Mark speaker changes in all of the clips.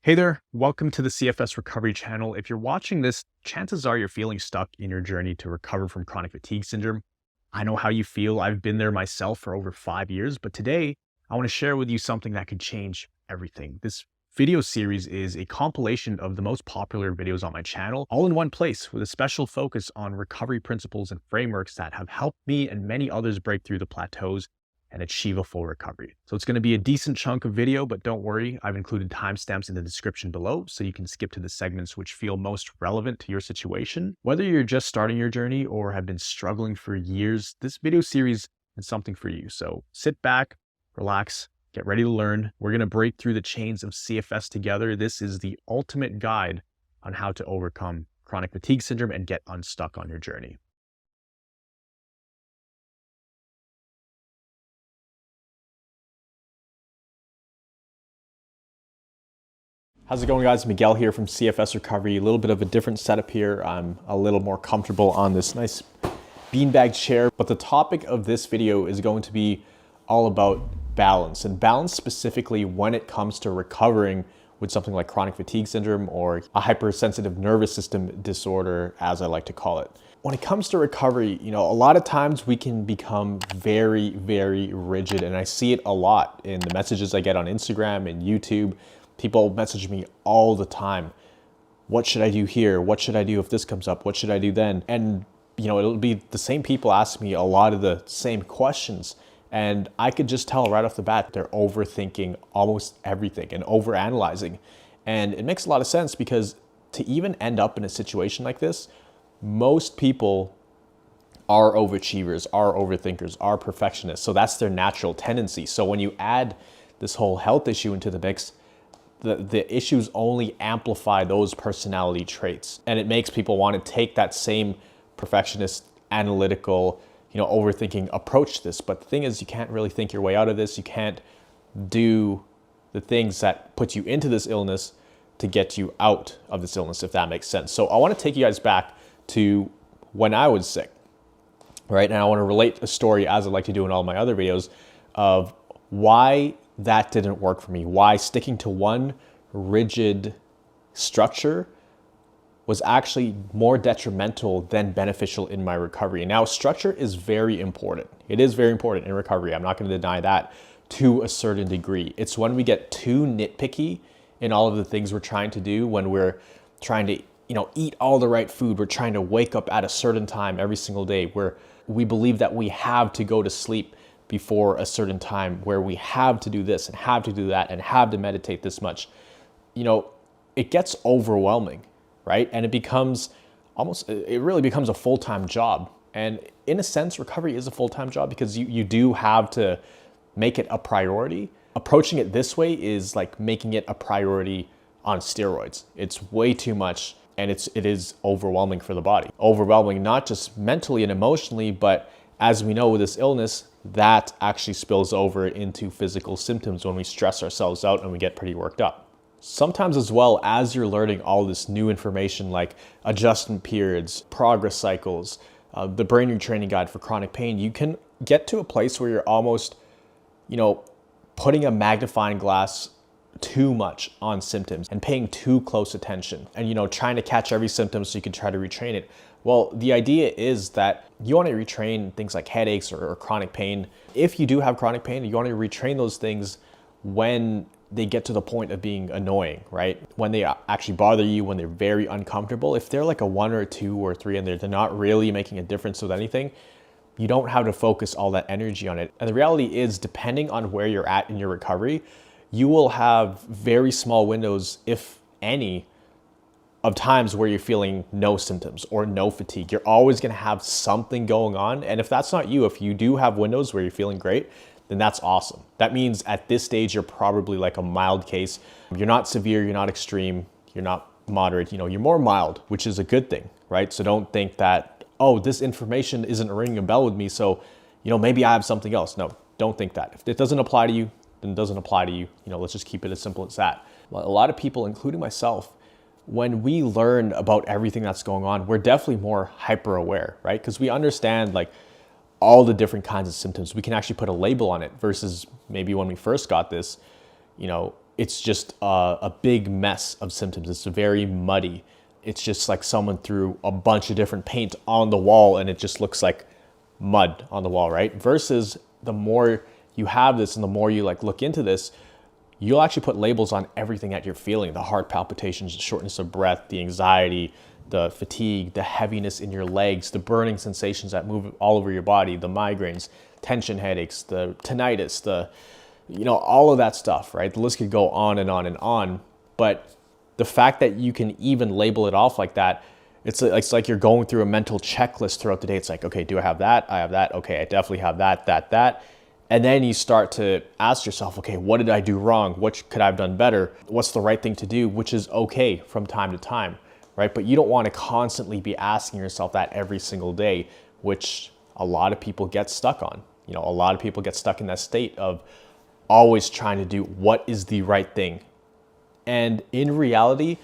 Speaker 1: Hey there, welcome to the CFS Recovery channel. If you're watching this, chances are you're feeling stuck in your journey to recover from chronic fatigue syndrome. I know how you feel. I've been there myself for over 5 years, but today I want to share with you something that can change everything. This video series is a compilation of the most popular videos on my channel, all in one place with a special focus on recovery principles and frameworks that have helped me and many others break through the plateaus and achieve a full recovery. So it's going to be a decent chunk of video, but don't worry, I've included timestamps in the description below so you can skip to the segments which feel most relevant to your situation. Whether you're just starting your journey or have been struggling for years, this video series is something for you. So sit back, relax, get ready to learn. We're going to break through the chains of CFS together. This is the ultimate guide on how to overcome chronic fatigue syndrome and get unstuck on your journey. How's it going, guys? Miguel here from CFS Recovery. A little bit of a different setup here. I'm a little more comfortable on this nice beanbag chair, but the topic of this video is going to be all about balance, and balance specifically when it comes to recovering with something like chronic fatigue syndrome or a hypersensitive nervous system disorder, as I like to call it. When it comes to recovery, a lot of times we can become very, very rigid, and I see it a lot in the messages I get on Instagram and YouTube. People message me all the time. What should I do here? What should I do if this comes up? What should I do then? And, it'll be the same people ask me a lot of the same questions. And I could just tell right off the bat, they're overthinking almost everything and overanalyzing. And it makes a lot of sense because to even end up in a situation like this, most people are overachievers, are overthinkers, are perfectionists. So that's their natural tendency. So when you add this whole health issue into the mix, the issues only amplify those personality traits, and it makes people want to take that same perfectionist, analytical, overthinking approach to this. But the thing is, you can't really think your way out of this. You can't do the things that put you into this illness to get you out of this illness, if that makes sense. So I want to take you guys back to when I was sick, right? And I want to relate a story, as I like to do in all my other videos, of why that didn't work for me, why sticking to one rigid structure was actually more detrimental than beneficial in my recovery. Now, structure is very important. It is very important in recovery. I'm not going to deny that to a certain degree. It's when we get too nitpicky in all of the things we're trying to do, when we're trying to, eat all the right food, we're trying to wake up at a certain time every single day, where we believe that we have to go to sleep before a certain time, where we have to do this and have to do that and have to meditate this much. It gets overwhelming, right? And it really becomes a full-time job. And in a sense, recovery is a full-time job because you do have to make it a priority. Approaching it this way is like making it a priority on steroids. It's way too much, and it is overwhelming for the body. Overwhelming not just mentally and emotionally, but as we know with this illness, that actually spills over into physical symptoms when we stress ourselves out and we get pretty worked up. Sometimes as well, as you're learning all this new information like adjustment periods, progress cycles, the brain retraining guide for chronic pain, you can get to a place where you're almost, putting a magnifying glass too much on symptoms and paying too close attention and, trying to catch every symptom so you can try to retrain it. Well, the idea is that you want to retrain things like headaches or chronic pain. If you do have chronic pain, you want to retrain those things when they get to the point of being annoying, right? When they actually bother you, when they're very uncomfortable. If they're like a 1 or 2 or 3 and they're not really making a difference with anything, you don't have to focus all that energy on it. And the reality is, depending on where you're at in your recovery, you will have very small windows, if any, of times where you're feeling no symptoms or no fatigue. You're always going to have something going on. And if that's not you, if you do have windows where you're feeling great, then that's awesome. That means at this stage, you're probably like a mild case. You're not severe, you're not extreme, you're not moderate, you're more mild, which is a good thing, right? So don't think that, oh, this information isn't ringing a bell with me, so, maybe I have something else. No, don't think that. If it doesn't apply to you, then it doesn't apply to you. Let's just keep it as simple as that. Well, a lot of people, including myself, when we learn about everything that's going on, we're definitely more hyper aware, right? Because we understand like all the different kinds of symptoms. We can actually put a label on it versus maybe when we first got this, it's just a big mess of symptoms. It's very muddy. It's just like someone threw a bunch of different paint on the wall and it just looks like mud on the wall, right? Versus the more you have this and the more you like look into this, you'll actually put labels on everything that you're feeling: the heart palpitations, the shortness of breath, the anxiety, the fatigue, the heaviness in your legs, the burning sensations that move all over your body, the migraines, tension headaches, the tinnitus, all of that stuff, right? The list could go on and on and on. But the fact that you can even label it off like that, it's like you're going through a mental checklist throughout the day. It's like, okay, do I have that? I have that. Okay, I definitely have that. And then you start to ask yourself, okay, what did I do wrong? What could I have done better? What's the right thing to do? Which is okay from time to time, right? But you don't want to constantly be asking yourself that every single day, which a lot of people get stuck on. A lot of people get stuck in that state of always trying to do what is the right thing. And in reality,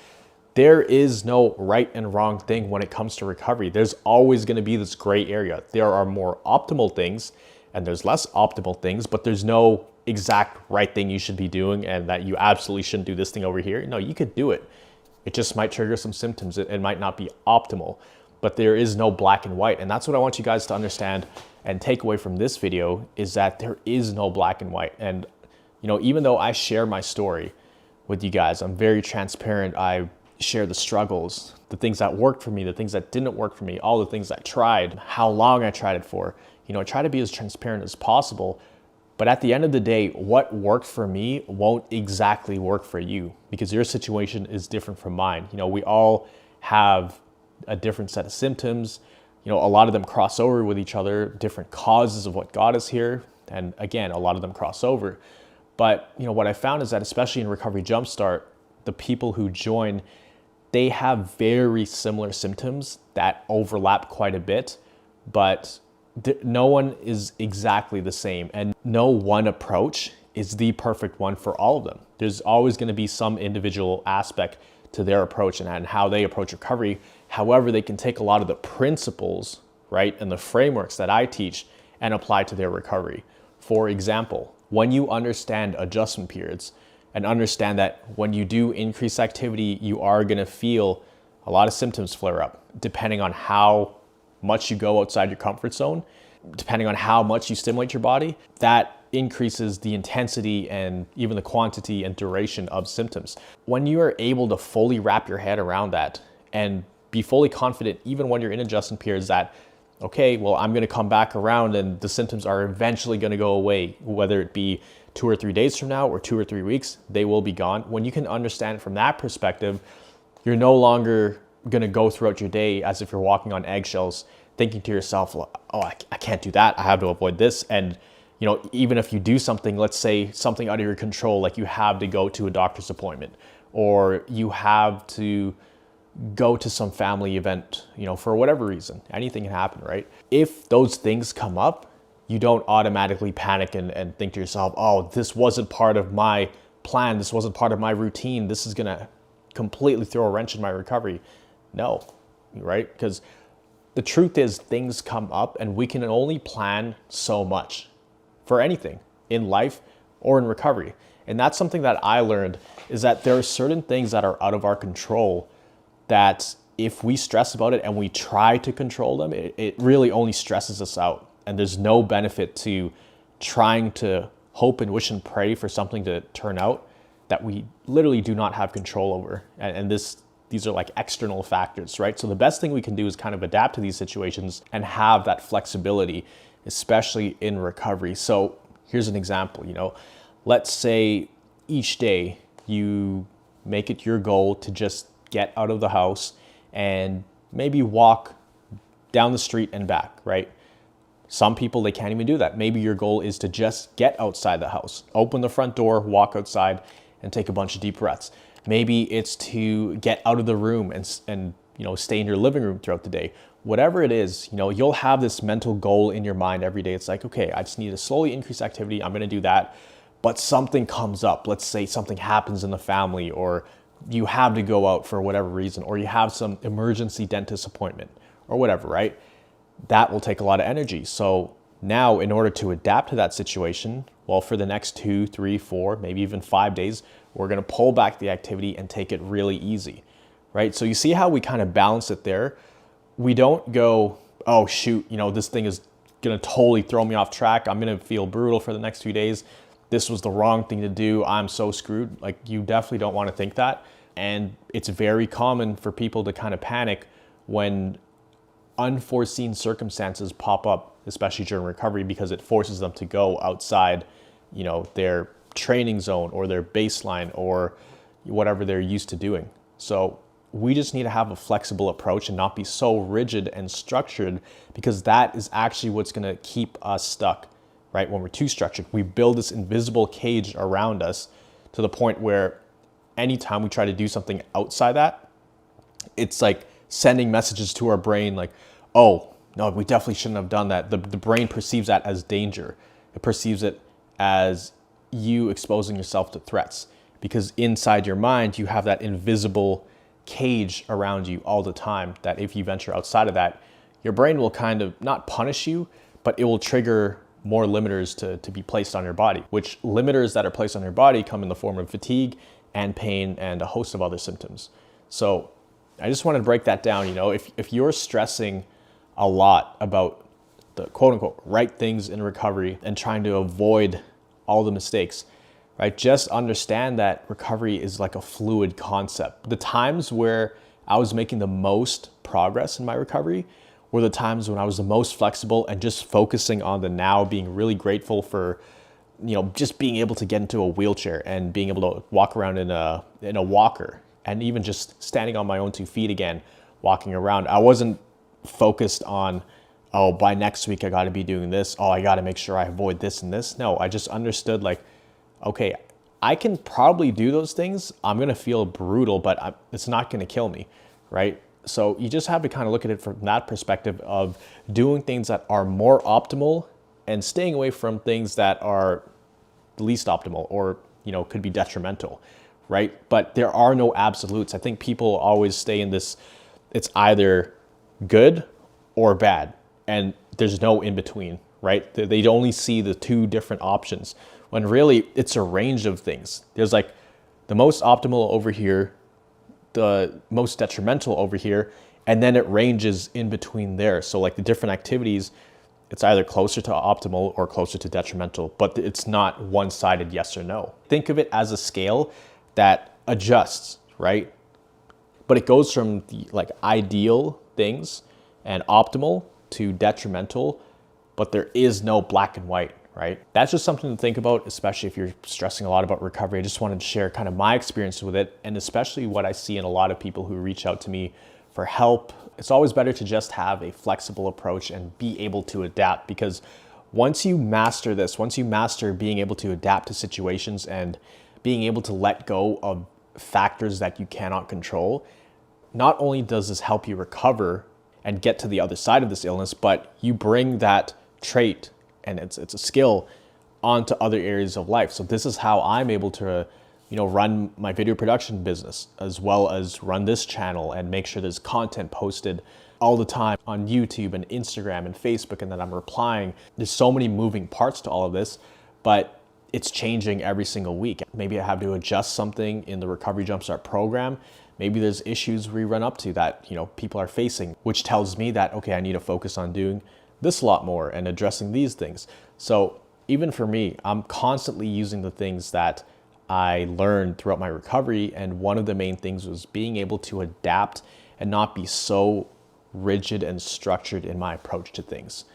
Speaker 1: there is no right and wrong thing when it comes to recovery. There's always going to be this gray area. There are more optimal things and there's less optimal things, but there's no exact right thing you should be doing and that you absolutely shouldn't do this thing over here. No, you could do it. It just might trigger some symptoms. It might not be optimal, but there is no black and white. And that's what I want you guys to understand and take away from this video, is that there is no black and white. And, even though I share my story with you guys, I'm very transparent. I share the struggles, the things that worked for me, the things that didn't work for me, all the things I tried, how long I tried it for. I try to be as transparent as possible. But at the end of the day, what worked for me won't exactly work for you, because your situation is different from mine. We all have a different set of symptoms. A lot of them cross over with each other, different causes of what got us here. And again, a lot of them cross over. But what I found is that, especially in Recovery Jumpstart, the people who join, they have very similar symptoms that overlap quite a bit, but no one is exactly the same, and no one approach is the perfect one for all of them. There's always going to be some individual aspect to their approach and how they approach recovery. However, they can take a lot of the principles, right, and the frameworks that I teach and apply to their recovery. For example, when you understand adjustment periods and understand that when you do increase activity, you are going to feel a lot of symptoms flare up, depending on how much you go outside your comfort zone, depending on how much you stimulate your body, that increases the intensity and even the quantity and duration of symptoms. When you are able to fully wrap your head around that and be fully confident, even when you're in adjustment periods, that, okay, well, I'm going to come back around and the symptoms are eventually going to go away, whether it be 2 or 3 days from now or 2 or 3 weeks, they will be gone. When you can understand it from that perspective, you're no longer going to go throughout your day as if you're walking on eggshells, thinking to yourself, oh, I can't do that. I have to avoid this. And, even if you do something, let's say something out of your control, like you have to go to a doctor's appointment or you have to go to some family event, for whatever reason, anything can happen, right? If those things come up, you don't automatically panic and think to yourself, oh, this wasn't part of my plan. This wasn't part of my routine. This is going to completely throw a wrench in my recovery. No, right? Because the truth is things come up and we can only plan so much for anything in life or in recovery. And that's something that I learned, is that there are certain things that are out of our control that if we stress about it and we try to control them, it really only stresses us out. And there's no benefit to trying to hope and wish and pray for something to turn out that we literally do not have control over. And these are like external factors, right? So the best thing we can do is kind of adapt to these situations and have that flexibility, especially in recovery. So here's an example, let's say each day you make it your goal to just get out of the house and maybe walk down the street and back, right? Some people, they can't even do that. Maybe your goal is to just get outside the house, open the front door, walk outside, and take a bunch of deep breaths. Maybe it's to get out of the room and stay in your living room throughout the day. Whatever it is, you'll have this mental goal in your mind every day. It's like, okay, I just need to slowly increase activity. I'm going to do that. But something comes up. Let's say something happens in the family, or you have to go out for whatever reason, or you have some emergency dentist appointment or whatever, right? That will take a lot of energy. So now, in order to adapt to that situation, well, for the next 2, 3, 4, maybe even 5 days, we're gonna pull back the activity and take it really easy, right? So you see how we kind of balance it there? We don't go, oh shoot, this thing is gonna totally throw me off track. I'm gonna feel brutal for the next few days. This was the wrong thing to do. I'm so screwed. Like, you definitely don't wanna think that. And it's very common for people to kind of panic when unforeseen circumstances pop up, especially during recovery, because it forces them to go outside, their training zone or their baseline or whatever they're used to doing. So we just need to have a flexible approach and not be so rigid and structured, because that is actually what's going to keep us stuck, right? When we're too structured, we build this invisible cage around us to the point where anytime we try to do something outside that, it's like sending messages to our brain like, oh, no, we definitely shouldn't have done that. The brain perceives that as danger. It perceives it as you exposing yourself to threats, because inside your mind, you have that invisible cage around you all the time that if you venture outside of that, your brain will kind of not punish you, but it will trigger more limiters to be placed on your body, which limiters that are placed on your body come in the form of fatigue and pain and a host of other symptoms. So I just wanted to break that down. If you're stressing a lot about the quote unquote right things in recovery and trying to avoid all the mistakes, right? Just understand that recovery is like a fluid concept. The times where I was making the most progress in my recovery were the times when I was the most flexible and just focusing on the now, being really grateful for, just being able to get into a wheelchair and being able to walk around in a walker, and even just standing on my own 2 feet again, walking around. I wasn't focused on, oh, by next week I got to be doing this. Oh, I got to make sure I avoid this and this. No, I just understood like, okay, I can probably do those things. I'm going to feel brutal, but it's not going to kill me, right? So you just have to kind of look at it from that perspective of doing things that are more optimal and staying away from things that are least optimal or, could be detrimental, right? But there are no absolutes. I think people always stay in this, it's either good or bad, and there's no in between, right? They only see the two different options, when really it's a range of things. There's like the most optimal over here, the most detrimental over here, and then it ranges in between there. So like the different activities, it's either closer to optimal or closer to detrimental, but it's not one-sided yes or no. Think of it as a scale that adjusts, right? But it goes from the like ideal things and optimal to detrimental, but there is no black and white, right? That's just something to think about, especially if you're stressing a lot about recovery. I just wanted to share kind of my experience with it, and especially what I see in a lot of people who reach out to me for help. It's always better to just have a flexible approach and be able to adapt, because once you master this, once you master being able to adapt to situations and being able to let go of factors that you cannot control, not only does this help you recover and get to the other side of this illness, but you bring that trait, and it's a skill, onto other areas of life. So this is how I'm able to run my video production business, as well as run this channel and make sure there's content posted all the time on YouTube and Instagram and Facebook, and that I'm replying. There's so many moving parts to all of this, but it's changing every single week. Maybe I have to adjust something in the Recovery Jumpstart program. Maybe there's issues we run up to that people are facing, which tells me that, okay, I need to focus on doing this a lot more and addressing these things. So even for me, I'm constantly using the things that I learned throughout my recovery, and one of the main things was being able to adapt and not be so rigid and structured in my approach to things.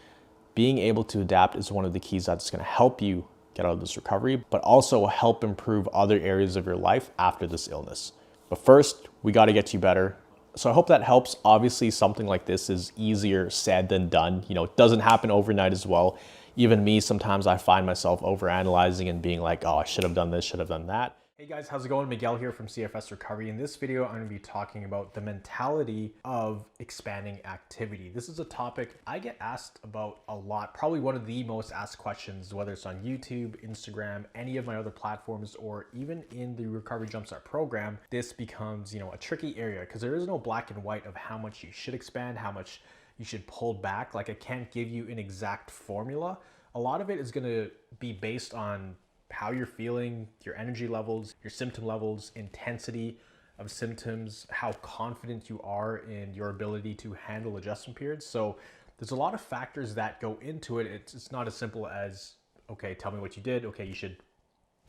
Speaker 1: Being able to adapt is one of the keys that's going to help you get out of this recovery, but also help improve other areas of your life after this illness. But first, we got to get you better. So I hope that helps. Obviously, something like this is easier said than done. It doesn't happen overnight as well. Even me, sometimes I find myself overanalyzing and being like, oh, I should have done this, should have done that. Hey guys, how's it going? Miguel here from CFS Recovery. In this video, I'm going to be talking about the mentality of expanding activity. This is a topic I get asked about a lot. Probably one of the most asked questions, whether it's on YouTube, Instagram, any of my other platforms, or even in the Recovery Jumpstart program. This becomes, a tricky area, because there is no black and white of how much you should expand, how much you should pull back. Like, I can't give you an exact formula. A lot of it is going to be based on how you're feeling, your energy levels, your symptom levels, intensity of symptoms, how confident you are in your ability to handle adjustment periods. So there's a lot of factors that go into it. It's not as simple as, okay, tell me what you did. Okay, you should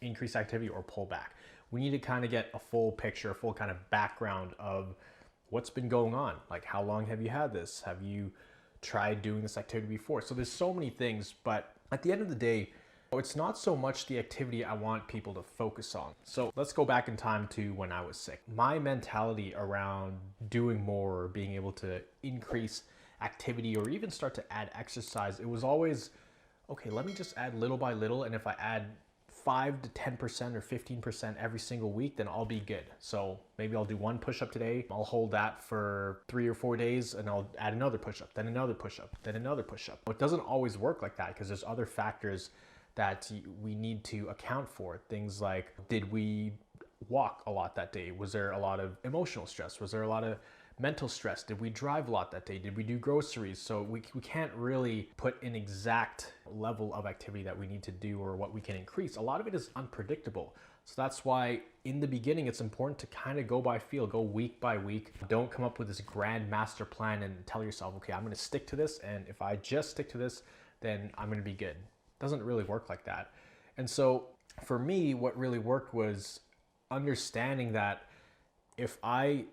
Speaker 1: increase activity or pull back. We need to kind of get a full picture, a full kind of background of what's been going on. Like, how long have you had this? Have you tried doing this activity before? So there's so many things, but at the end of the day, it's not so much the activity I want people to focus on. So let's go back in time to when I was sick. My mentality around doing more or being able to increase activity or even start to add exercise, it was always, okay, let me just add little by little. And if I add 5 to 10% or 15% every single week, then I'll be good. So maybe I'll do one push-up today. I'll hold that for 3 or 4 days and I'll add another push-up, then another push-up, then another push-up. It doesn't always work like that because there's other factors that we need to account for. Things like, did we walk a lot that day? Was there a lot of emotional stress? Was there a lot of mental stress? Did we drive a lot that day? Did we do groceries? So we can't really put an exact level of activity that we need to do or what we can increase. A lot of it is unpredictable. So that's why in the beginning, it's important to kind of go by feel, go week by week. Don't come up with this grand master plan and tell yourself, okay, I'm going to stick to this. And if I just stick to this, then I'm going to be good. It doesn't really work like that. And so for me, what really worked was understanding that if I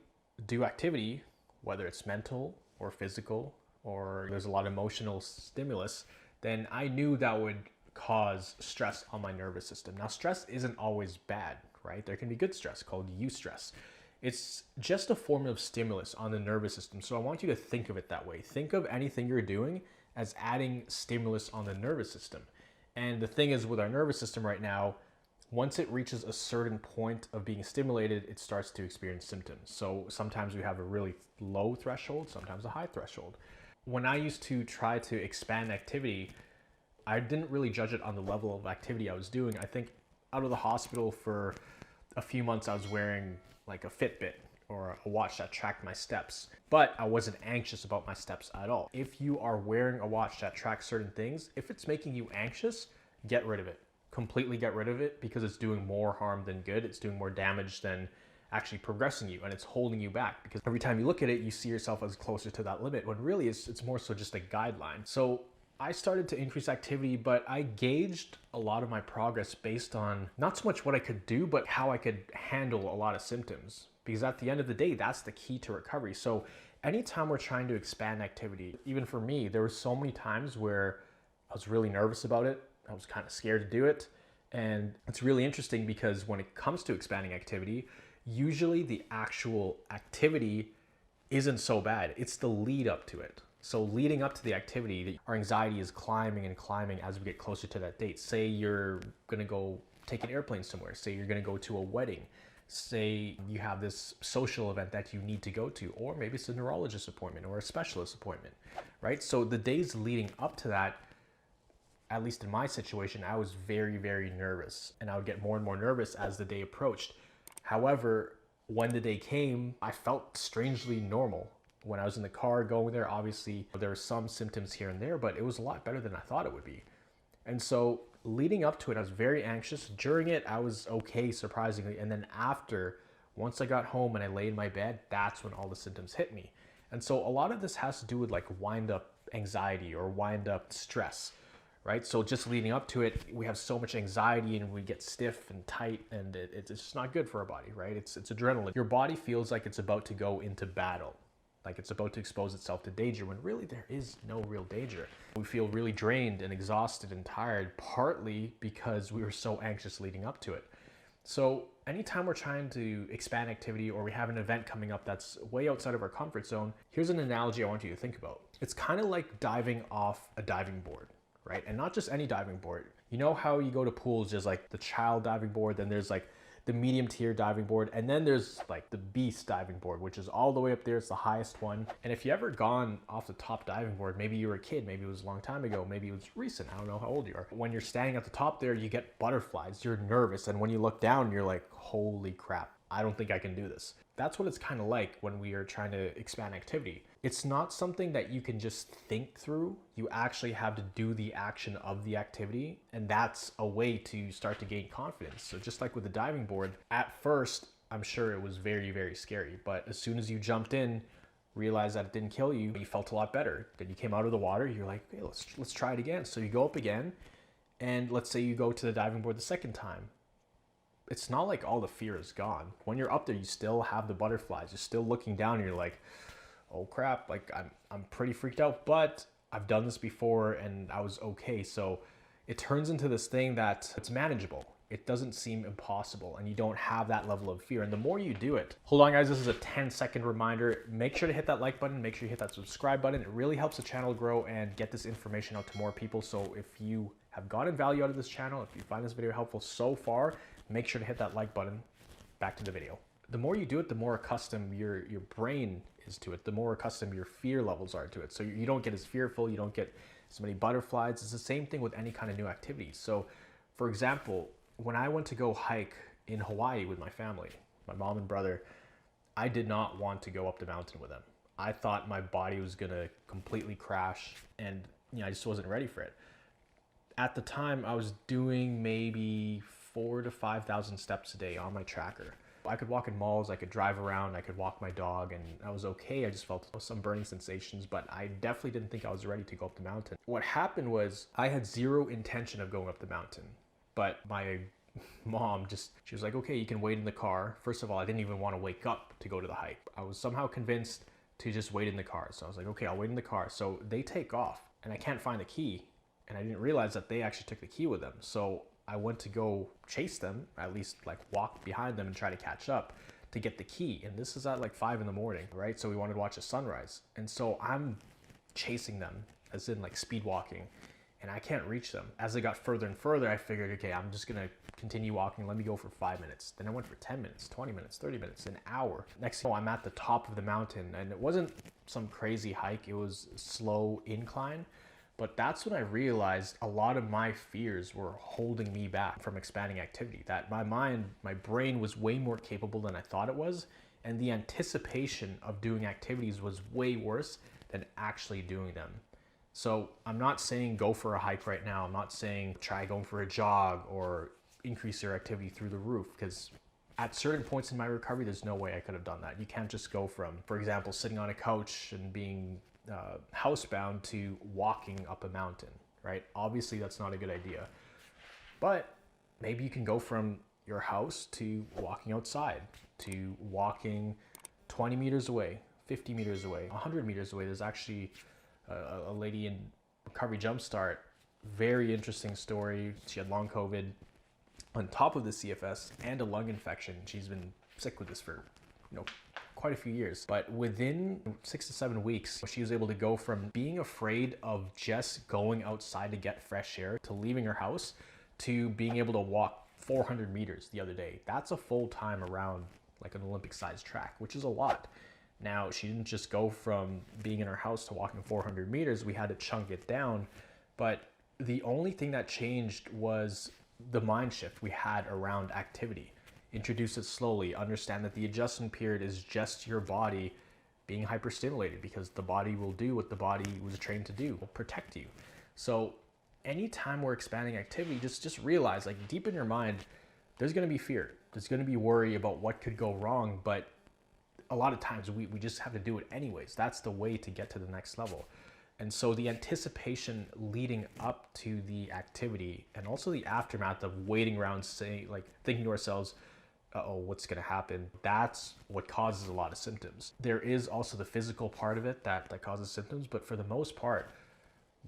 Speaker 1: do activity, whether it's mental or physical, or there's a lot of emotional stimulus, then I knew that would cause stress on my nervous system. Now, stress isn't always bad, right? There can be good stress called eustress. It's just a form of stimulus on the nervous system. So I want you to think of it that way. Think of anything you're doing as adding stimulus on the nervous system. And the thing is with our nervous system right now, once it reaches a certain point of being stimulated, it starts to experience symptoms. So sometimes we have a really low threshold, sometimes a high threshold. When I used to try to expand activity, I didn't really judge it on the level of activity I was doing. I think out of the hospital for a few months, I was wearing like a Fitbit or a watch that tracked my steps, but I wasn't anxious about my steps at all. If you are wearing a watch that tracks certain things, if it's making you anxious, get rid of it. Completely get rid of it because it's doing more harm than good. It's doing more damage than actually progressing you, and it's holding you back because every time you look at it, you see yourself as closer to that limit when really it's more so just a guideline. So I started to increase activity, but I gauged a lot of my progress based on not so much what I could do, but how I could handle a lot of symptoms. Because at the end of the day, that's the key to recovery. So anytime we're trying to expand activity, even for me, there were so many times where I was really nervous about it. I was kind of scared to do it. And it's really interesting because when it comes to expanding activity, usually the actual activity isn't so bad. It's the lead up to it. So leading up to the activity, our anxiety is climbing and climbing as we get closer to that date. Say you're going to go take an airplane somewhere. Say you're going to go to a wedding. Say you have this social event that you need to go to, or maybe it's a neurologist appointment or a specialist appointment, right? So the days leading up to that, at least in my situation, I was very, very nervous, and I would get more and more nervous as the day approached. However, when the day came, I felt strangely normal. When I was in the car going there, obviously there were some symptoms here and there, but it was a lot better than I thought it would be. And so leading up to it, I was very anxious. During it, I was okay, surprisingly. And then after, once I got home and I lay in my bed, that's when all the symptoms hit me. And so a lot of this has to do with like wind up anxiety or wind up stress, right? So just leading up to it, we have so much anxiety and we get stiff and tight, and it's just not good for our body, right? It's adrenaline. Your body feels like it's about to go into battle, like it's about to expose itself to danger, when really there is no real danger. We feel really drained and exhausted and tired, partly because we were so anxious leading up to it. So anytime we're trying to expand activity or we have an event coming up that's way outside of our comfort zone, here's an analogy I want you to think about. It's kind of like diving off a diving board, right? And not just any diving board. You know how you go to pools, there's like the child diving board, then there's like the medium tier diving board, and then there's like the beast diving board, which is all the way up there. It's the highest one. And if you ever gone off the top diving board, maybe you were a kid, maybe it was a long time ago, maybe it was recent, I don't know how old you are. When you're standing at the top there, you get butterflies, you're nervous. And when you look down, you're like, holy crap, I don't think I can do this. That's what it's kind of like when we are trying to expand activity. It's not something that you can just think through. You actually have to do the action of the activity, and that's a way to start to gain confidence. So just like with the diving board, at first, I'm sure it was very, very scary, but as soon as you jumped in, realized that it didn't kill you, you felt a lot better. Then you came out of the water, you're like, hey, let's try it again. So you go up again, and let's say you go to the diving board the second time. It's not like all the fear is gone. When you're up there, you still have the butterflies. You're still looking down and you're like, oh crap, like I'm pretty freaked out, but I've done this before and I was okay. So it turns into this thing that it's manageable. It doesn't seem impossible and you don't have that level of fear. And the more you do it, hold on guys, this is a 10-second reminder. Make sure to hit that like button, make sure you hit that subscribe button. It really helps the channel grow and get this information out to more people. So if you have gotten value out of this channel, if you find this video helpful so far, make sure to hit that like button. Back to the video. The more you do it, the more accustomed your brain is to it, the more accustomed your fear levels are to it. So you don't get as fearful, you don't get as many butterflies. It's the same thing with any kind of new activity. So for example, when I went to go hike in Hawaii with my family, my mom and brother, I did not want to go up the mountain with them. I thought my body was gonna completely crash and I just wasn't ready for it. At the time, I was doing maybe 4,000 to 5,000 steps a day on my tracker. I could walk in malls, I could drive around, I could walk my dog, and I was okay. I just felt some burning sensations, but I definitely didn't think I was ready to go up the mountain. What happened was I had zero intention of going up the mountain, but my mom she was like, okay, you can wait in the car. First of all, I didn't even want to wake up to go to the hike. I was somehow convinced to just wait in the car. So I was like, okay, I'll wait in the car. So they take off and I can't find the key. And I didn't realize that they actually took the key with them. So I went to go chase them, at least like walk behind them and try to catch up to get the key. And this is at like 5 in the morning, right? So we wanted to watch the sunrise. And so I'm chasing them, as in like speed walking, and I can't reach them. As I got further and further, I figured, okay, I'm just gonna continue walking. Let me go for 5 minutes. Then I went for 10 minutes, 20 minutes, 30 minutes, an hour. Next thing you know, I'm at the top of the mountain, and it wasn't some crazy hike. It was a slow incline. But that's when I realized a lot of my fears were holding me back from expanding activity. That my brain was way more capable than I thought it was. And the anticipation of doing activities was way worse than actually doing them. So I'm not saying go for a hike right now. I'm not saying try going for a jog or increase your activity through the roof, because at certain points in my recovery, there's no way I could have done that. You can't just go from, for example, sitting on a couch and being housebound to walking up a mountain, right? Obviously, that's not a good idea. But maybe you can go from your house to walking outside, to walking 20 meters away, 50 meters away, 100 meters away. There's actually a lady in Recovery Jumpstart, very interesting story. She had long COVID on top of the CFS and a lung infection. She's been sick with this for, quite a few years, but within 6 to 7 weeks, she was able to go from being afraid of just going outside to get fresh air to leaving her house to being able to walk 400 meters the other day. That's a full time around like an Olympic sized track, which is a lot. Now, she didn't just go from being in her house to walking 400 meters. We had to chunk it down, but the only thing that changed was the mind shift we had around activity. Introduce it slowly, understand that the adjustment period is just your body being hyperstimulated, because the body will do what the body was trained to do, will protect you. So anytime we're expanding activity, just realize, like, deep in your mind, there's gonna be fear. There's gonna be worry about what could go wrong, but a lot of times we just have to do it anyways. That's the way to get to the next level. And so the anticipation leading up to the activity, and also the aftermath of waiting around, saying, like, thinking to ourselves, uh-oh, what's gonna happen? That's what causes a lot of symptoms. There is also the physical part of it that causes symptoms, but for the most part,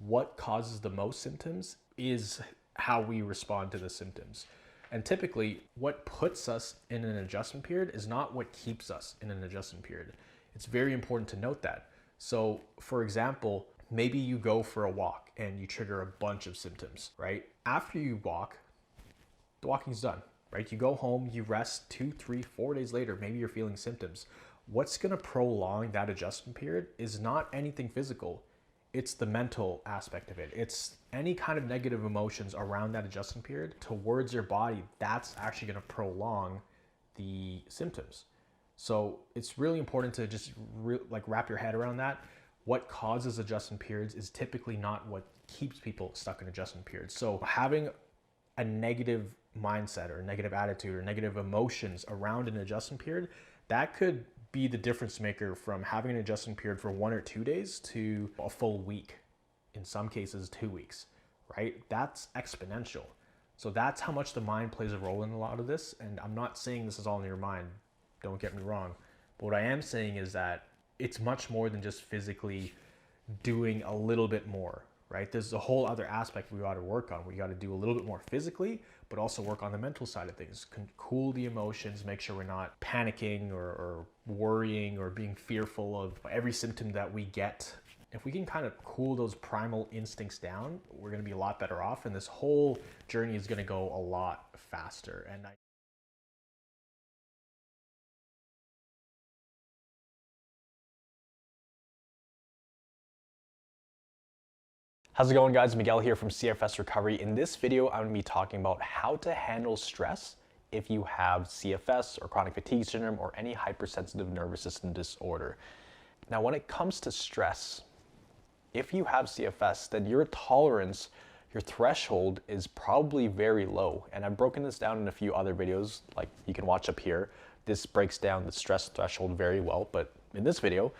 Speaker 1: what causes the most symptoms is how we respond to the symptoms. And typically, what puts us in an adjustment period is not what keeps us in an adjustment period. It's very important to note that. So, for example, maybe you go for a walk and you trigger a bunch of symptoms, right? After you walk, the walking's done. Right? You go home, you rest 2, 3, 4 days later, maybe you're feeling symptoms. What's going to prolong that adjustment period is not anything physical. It's the mental aspect of it. It's any kind of negative emotions around that adjustment period towards your body. That's actually going to prolong the symptoms. So it's really important to just wrap your head around that. What causes adjustment periods is typically not what keeps people stuck in adjustment periods. So having a negative mindset or negative attitude or negative emotions around an adjustment period, that could be the difference maker from having an adjustment period for 1 or 2 days to a full week, in some cases 2 weeks, right? That's exponential. So that's how much the mind plays a role in a lot of this. And I'm not saying this is all in your mind, don't get me wrong. But what I am saying is that it's much more than just physically doing a little bit more, right? There's a whole other aspect we got to work on. We got to do a little bit more physically, but also work on the mental side of things. Cool the emotions, make sure we're not panicking or worrying or being fearful of every symptom that we get. If we can kind of cool those primal instincts down, we're going to be a lot better off, and this whole journey is going to go a lot faster. How's it going, guys? Miguel here from CFS Recovery. In this video, I'm going to be talking about how to handle stress if you have CFS or chronic fatigue syndrome or any hypersensitive nervous system disorder. Now, when it comes to stress, if you have CFS, then your tolerance, your threshold is probably very low. And I've broken this down in a few other videos, like you can watch up here. This breaks down the stress threshold very well, but in this video,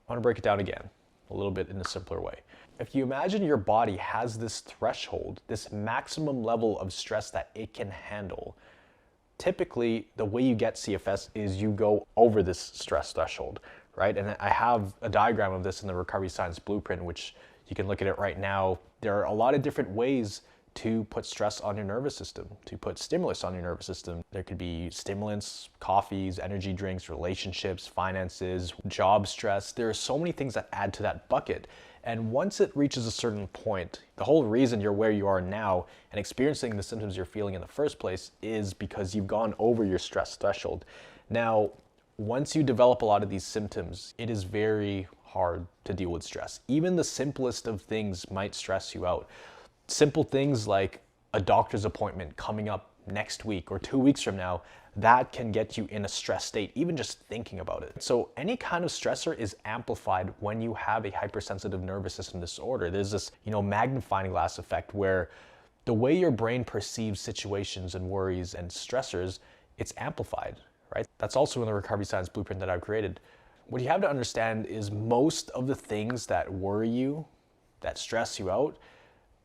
Speaker 1: I want to break it down again, a little bit in a simpler way. If you imagine your body has this threshold, this maximum level of stress that it can handle, typically the way you get CFS is you go over this stress threshold, right? And I have a diagram of this in the Recovery Science Blueprint, which you can look at it right now. There are a lot of different ways to put stress on your nervous system, to put stimulus on your nervous system. There could be stimulants, coffees, energy drinks, relationships, finances, job stress. There are so many things that add to that bucket. And once it reaches a certain point, the whole reason you're where you are now and experiencing the symptoms you're feeling in the first place is because you've gone over your stress threshold. Now, once you develop a lot of these symptoms, it is very hard to deal with stress. Even the simplest of things might stress you out. Simple things like a doctor's appointment coming up next week or 2 weeks from now, that can get you in a stress state, even just thinking about it. So any kind of stressor is amplified when you have a hypersensitive nervous system disorder. There's this, magnifying glass effect where the way your brain perceives situations and worries and stressors, it's amplified, right? That's also in the Recovery Science Blueprint that I've created. What you have to understand is most of the things that worry you, that stress you out,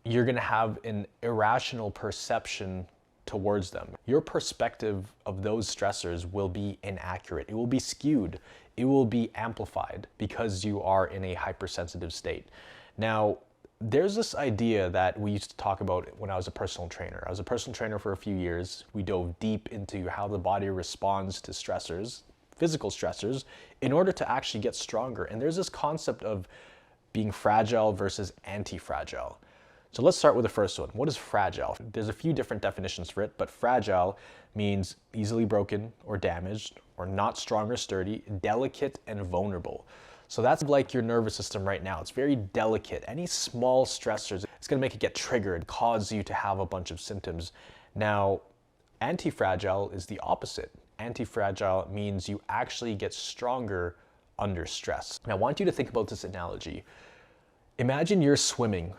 Speaker 1: you're gonna have an irrational perception towards them. Your perspective of those stressors will be inaccurate. It will be skewed. It will be amplified because you are in a hypersensitive state. Now, there's this idea that we used to talk about when I was a personal trainer. I was a personal trainer for a few years. We dove deep into how the body responds to stressors, physical stressors, in order to actually get stronger. And there's this concept of being fragile versus anti-fragile. So let's start with the first one. What is fragile? There's a few different definitions for it, but fragile means easily broken or damaged or not strong or sturdy, delicate and vulnerable. So that's like your nervous system right now. It's very delicate. Any small stressors, it's gonna make it get triggered, cause you to have a bunch of symptoms. Now, anti-fragile is the opposite. Anti-fragile means you actually get stronger under stress. Now, I want you to think about this analogy. Imagine you're swimming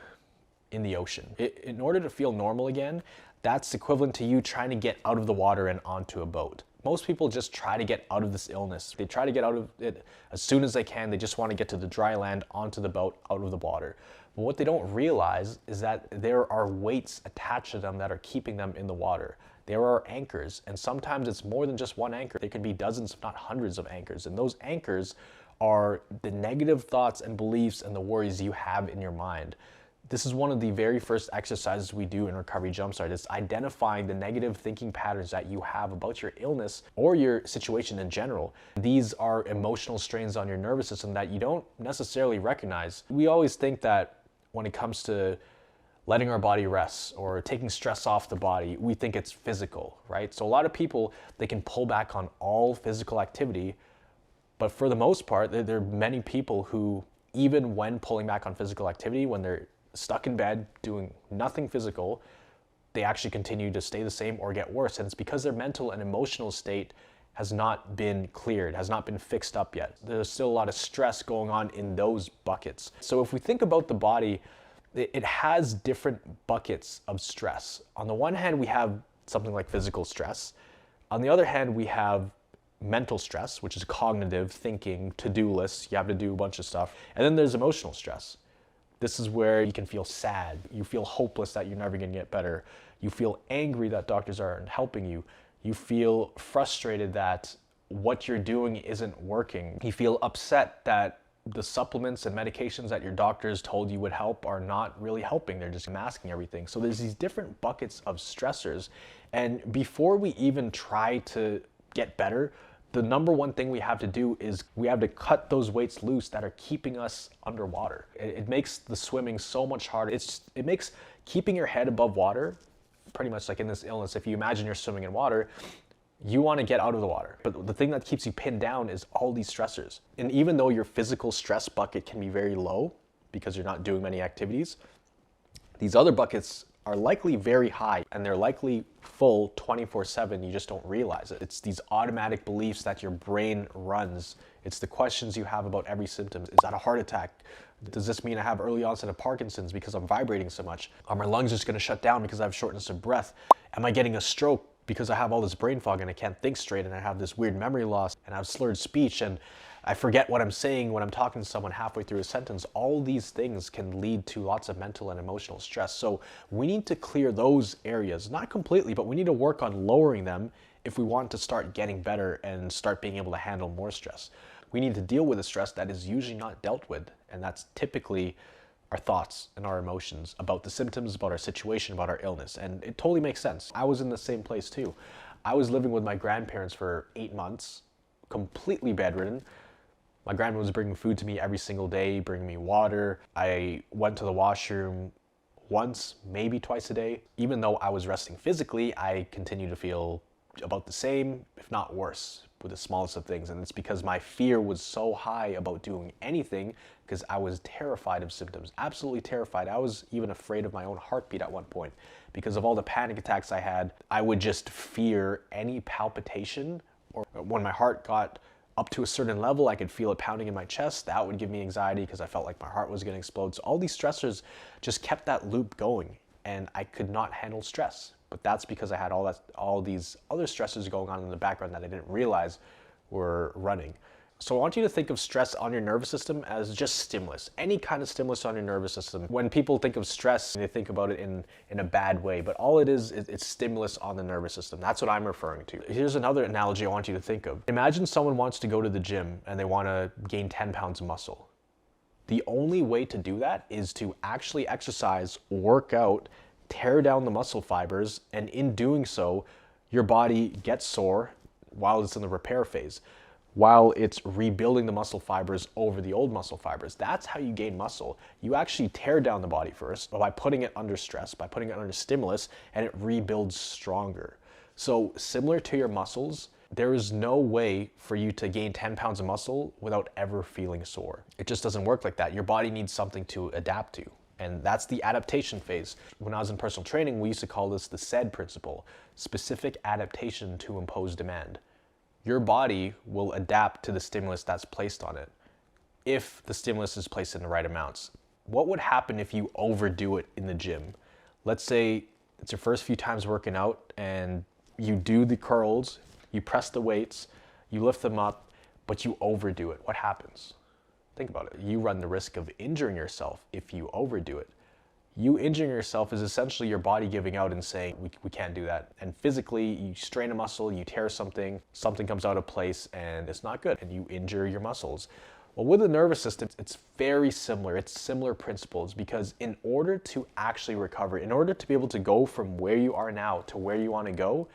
Speaker 1: in the ocean. In order to feel normal again, that's equivalent to you trying to get out of the water and onto a boat. Most people just try to get out of this illness. They try to get out of it as soon as they can. They just want to get to the dry land, onto the boat, out of the water. But what they don't realize is that there are weights attached to them that are keeping them in the water. There are anchors, and sometimes it's more than just one anchor. There could be dozens, if not hundreds of anchors. And those anchors are the negative thoughts and beliefs and the worries you have in your mind. This is one of the very first exercises we do in Recovery Jumpstart. It's identifying the negative thinking patterns that you have about your illness or your situation in general. These are emotional strains on your nervous system that you don't necessarily recognize. We always think that when it comes to letting our body rest or taking stress off the body, we think it's physical, right? So a lot of people, they can pull back on all physical activity, but for the most part, there are many people who, even when pulling back on physical activity, when they're stuck in bed doing nothing physical, they actually continue to stay the same or get worse. And it's because their mental and emotional state has not been cleared, has not been fixed up yet. There's still a lot of stress going on in those buckets. So if we think about the body, it has different buckets of stress. On the one hand, we have something like physical stress. On the other hand, we have mental stress, which is cognitive thinking, to-do lists. You have to do a bunch of stuff. And then there's emotional stress. This is where you can feel sad. You feel hopeless that you're never going to get better. You feel angry that doctors aren't helping you. You feel frustrated that what you're doing isn't working. You feel upset that the supplements and medications that your doctors told you would help are not really helping. They're just masking everything. So there's these different buckets of stressors. And before we even try to get better, the number one thing we have to do is we have to cut those weights loose that are keeping us underwater. It makes the swimming so much harder. It makes keeping your head above water, pretty much like in this illness, if you imagine you're swimming in water, you want to get out of the water. But the thing that keeps you pinned down is all these stressors. And even though your physical stress bucket can be very low because you're not doing many activities, these other buckets are likely very high and they're likely full 24/7. You just don't realize it. It's these automatic beliefs that your brain runs. It's the questions you have about every symptom. Is that a heart attack? Does this mean I have early onset of Parkinson's because I'm vibrating so much? Are my lungs just going to shut down because I have shortness of breath? Am I getting a stroke because I have all this brain fog and I can't think straight and I have this weird memory loss and I have slurred speech and I forget what I'm saying when I'm talking to someone halfway through a sentence? All these things can lead to lots of mental and emotional stress. So we need to clear those areas, not completely, but we need to work on lowering them if we want to start getting better and start being able to handle more stress. We need to deal with the stress that is usually not dealt with, and that's typically our thoughts and our emotions about the symptoms, about our situation, about our illness. And it totally makes sense. I was in the same place too. I was living with my grandparents for 8 months, completely bedridden. My grandma was bringing food to me every single day, bringing me water. I went to the washroom once, maybe twice a day. Even though I was resting physically, I continued to feel about the same, if not worse, with the smallest of things. And it's because my fear was so high about doing anything because I was terrified of symptoms, absolutely terrified. I was even afraid of my own heartbeat at one point because of all the panic attacks I had. I would just fear any palpitation, or when my heart got up to a certain level, I could feel it pounding in my chest. That would give me anxiety because I felt like my heart was going to explode. So all these stressors just kept that loop going and I could not handle stress. But that's because I had all these other stressors going on in the background that I didn't realize were running. So I want you to think of stress on your nervous system as just stimulus, any kind of stimulus on your nervous system. When people think of stress, they think about it in a bad way, but all it is, it's stimulus on the nervous system. That's what I'm referring to. Here's another analogy I want you to think of. Imagine someone wants to go to the gym and they want to gain 10 pounds of muscle. The only way to do that is to actually exercise, work out, tear down the muscle fibers, and in doing so, your body gets sore while it's in the repair phase, while it's rebuilding the muscle fibers over the old muscle fibers. That's how you gain muscle. You actually tear down the body first by putting it under stress, by putting it under stimulus, and it rebuilds stronger. So similar to your muscles, there is no way for you to gain 10 pounds of muscle without ever feeling sore. It just doesn't work like that. Your body needs something to adapt to. And that's the adaptation phase. When I was in personal training, we used to call this the SAID principle, specific adaptation to impose demand. Your body will adapt to the stimulus that's placed on it if the stimulus is placed in the right amounts. What would happen if you overdo it in the gym? Let's say it's your first few times working out and you do the curls, you press the weights, you lift them up, but you overdo it. What happens? Think about it. You run the risk of injuring yourself if you overdo it. You injuring yourself is essentially your body giving out and saying, we can't do that. And physically, you strain a muscle, you tear something comes out of place and it's not good, and you injure your muscles. Well, with the nervous system, it's very similar. It's similar principles, because in order to actually recover, in order to be able to go from where you are now to where you want to go,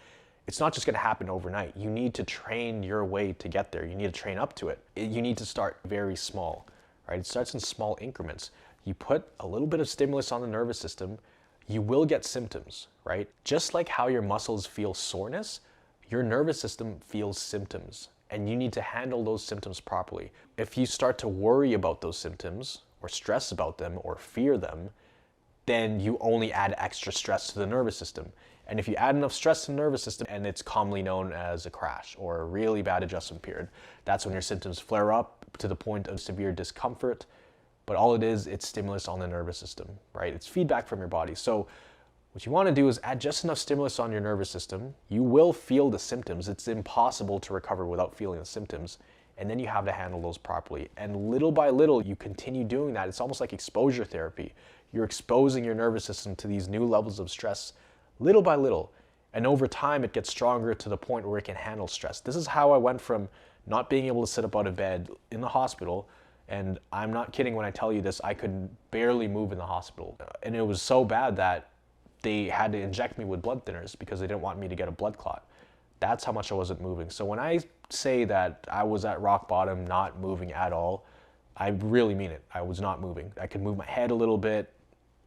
Speaker 1: it's not just going to happen overnight. You need to train your way to get there. You need to train up to it. You need to start very small, right? It starts in small increments. You put a little bit of stimulus on the nervous system, you will get symptoms, right? Just like how your muscles feel soreness, your nervous system feels symptoms, and you need to handle those symptoms properly. If you start to worry about those symptoms or stress about them or fear them, then you only add extra stress to the nervous system. And if you add enough stress to the nervous system, and it's commonly known as a crash or a really bad adjustment period, that's when your symptoms flare up to the point of severe discomfort. But all it is, it's stimulus on the nervous system, right? It's feedback from your body. So what you want to do is add just enough stimulus on your nervous system. You will feel the symptoms. It's impossible to recover without feeling the symptoms. And then you have to handle those properly. And little by little, you continue doing that. It's almost like exposure therapy. You're exposing your nervous system to these new levels of stress little by little. And over time, it gets stronger to the point where it can handle stress. This is how I went from not being able to sit up out of bed in the hospital, and I'm not kidding when I tell you this, I could barely move in the hospital. And it was so bad that they had to inject me with blood thinners because they didn't want me to get a blood clot. That's how much I wasn't moving. So when I say that I was at rock bottom, not moving at all, I really mean it. I was not moving. I could move my head a little bit.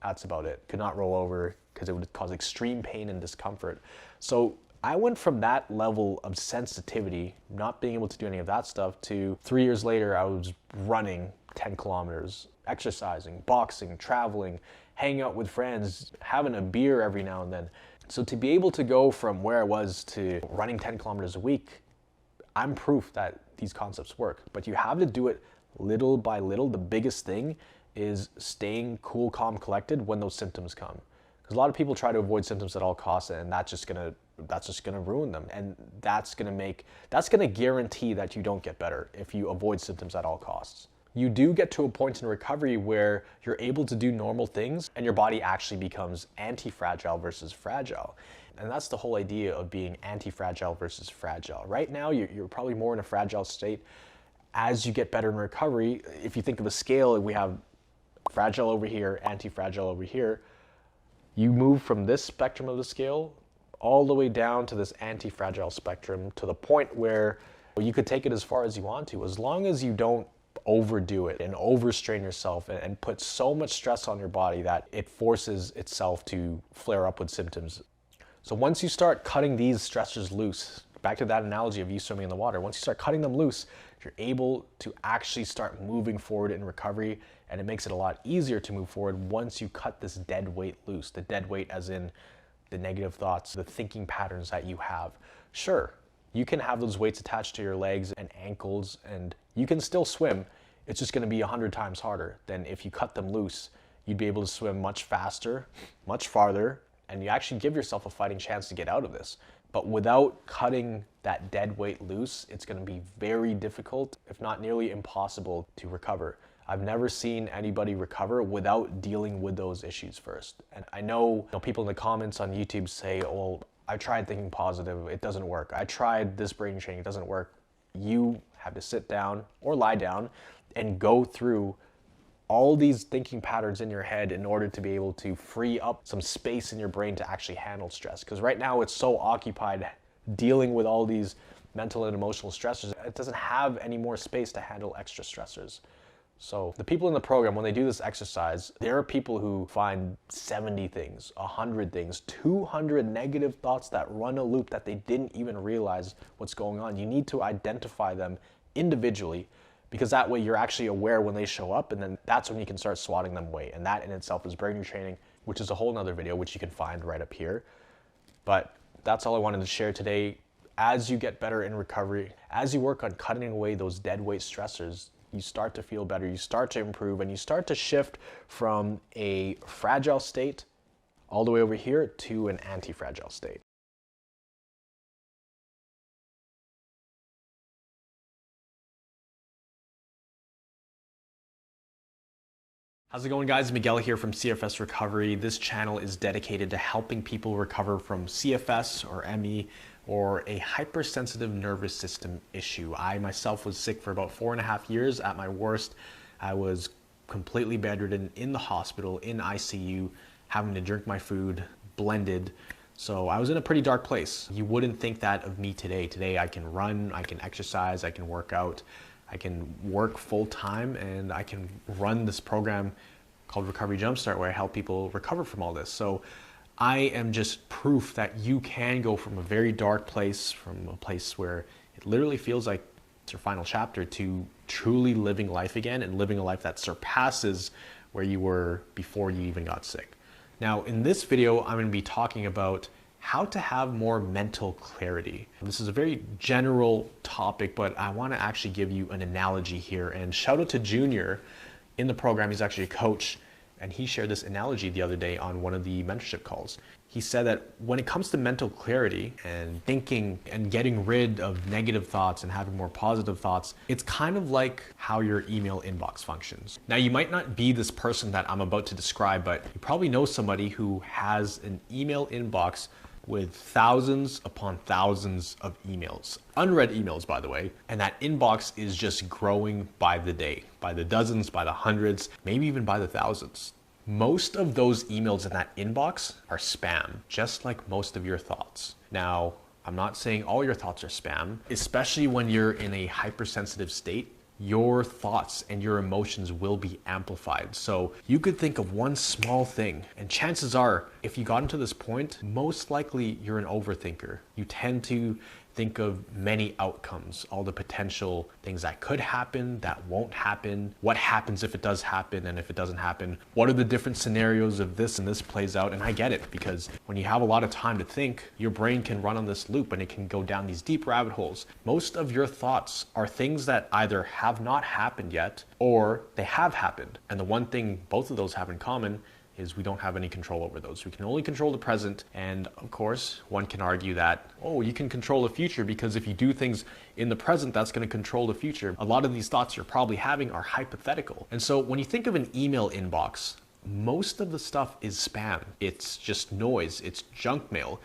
Speaker 1: That's about it. Could not roll over because it would cause extreme pain and discomfort. So I went from that level of sensitivity, not being able to do any of that stuff, to 3 years later, I was running 10 kilometers, exercising, boxing, traveling, hanging out with friends, having a beer every now and then. So to be able to go from where I was to running 10 kilometers a week, I'm proof that these concepts work. But you have to do it little by little. The biggest thing is staying cool, calm, collected when those symptoms come. Because a lot of people try to avoid symptoms at all costs, and that's just gonna ruin them. And that's gonna guarantee that you don't get better if you avoid symptoms at all costs. You do get to a point in recovery where you're able to do normal things and your body actually becomes anti-fragile versus fragile. And that's the whole idea of being anti-fragile versus fragile. Right now, you're probably more in a fragile state. As you get better in recovery, if you think of a scale, we have fragile over here, anti-fragile over here. You move from this spectrum of the scale all the way down to this anti-fragile spectrum, to the point where you could take it as far as you want to, as long as you don't overdo it and overstrain yourself and put so much stress on your body that it forces itself to flare up with symptoms. So once you start cutting these stressors loose, back to that analogy of you swimming in the water, once you start cutting them loose, you're able to actually start moving forward in recovery, and it makes it a lot easier to move forward once you cut this dead weight loose. The dead weight as in the negative thoughts, the thinking patterns that you have. Sure, you can have those weights attached to your legs and ankles, and you can still swim. It's just gonna be 100 times harder than if you cut them loose. You'd be able to swim much faster, much farther, and you actually give yourself a fighting chance to get out of this. But without cutting that dead weight loose, it's gonna be very difficult, if not nearly impossible, to recover. I've never seen anybody recover without dealing with those issues first. And I know, people in the comments on YouTube say, well, I tried thinking positive, it doesn't work. I tried this brain training, it doesn't work. You have to sit down or lie down and go through all these thinking patterns in your head in order to be able to free up some space in your brain to actually handle stress. Because right now it's so occupied dealing with all these mental and emotional stressors, it doesn't have any more space to handle extra stressors. So the people in the program, when they do this exercise, there are people who find 70 things, 100 things, 200 negative thoughts that run a loop that they didn't even realize what's going on. You need to identify them individually, because that way you're actually aware when they show up, and then that's when you can start swatting them away. And that in itself is brain retraining, which is a whole nother video, which you can find right up here. But that's all I wanted to share today. As you get better in recovery, as you work on cutting away those dead weight stressors, you start to feel better, you start to improve, and you start to shift from a fragile state all the way over here to an anti-fragile state. How's it going, guys? Miguel here from CFS Recovery. This channel is dedicated to helping people recover from CFS or ME or a hypersensitive nervous system issue. I myself was sick for about 4.5 years. At my worst, I was completely bedridden in the hospital, in ICU, having to drink my food, blended. So I was in a pretty dark place. You wouldn't think that of me today. Today I can run, I can exercise, I can work out, I can work full time, and I can run this program called Recovery Jumpstart where I help people recover from all this. So I am just proof that you can go from a very dark place, from a place where it literally feels like it's your final chapter, to truly living life again and living a life that surpasses where you were before you even got sick. Now, in this video, I'm going to be talking about how to have more mental clarity. This is a very general topic, but I want to actually give you an analogy here. And shout out to Junior in the program. He's actually a coach, and he shared this analogy the other day on one of the mentorship calls. He said that when it comes to mental clarity and thinking and getting rid of negative thoughts and having more positive thoughts, it's kind of like how your email inbox functions. Now, you might not be this person that I'm about to describe, but you probably know somebody who has an email inbox with thousands upon thousands of emails, unread emails, by the way, and that inbox is just growing by the day, by the dozens, by the hundreds, maybe even by the thousands. Most of those emails in that inbox are spam, just like most of your thoughts. Now, I'm not saying all your thoughts are spam, especially when you're in a hypersensitive state. Your thoughts and your emotions will be amplified. So you could think of one small thing, and chances are, if you got into this point, most likely you're an overthinker. You tend to think of many outcomes, all the potential things that could happen, that won't happen, what happens if it does happen, and if it doesn't happen, what are the different scenarios if this and this plays out. And I get it, because when you have a lot of time to think, your brain can run on this loop and it can go down these deep rabbit holes. Most of your thoughts are things that either have not happened yet or they have happened. And the one thing both of those have in common is we don't have any control over those. We can only control the present. And of course, one can argue that, oh, you can control the future because if you do things in the present, that's going to control the future. A lot of these thoughts you're probably having are hypothetical. And so when you think of an email inbox, most of the stuff is spam. It's just noise. It's junk mail.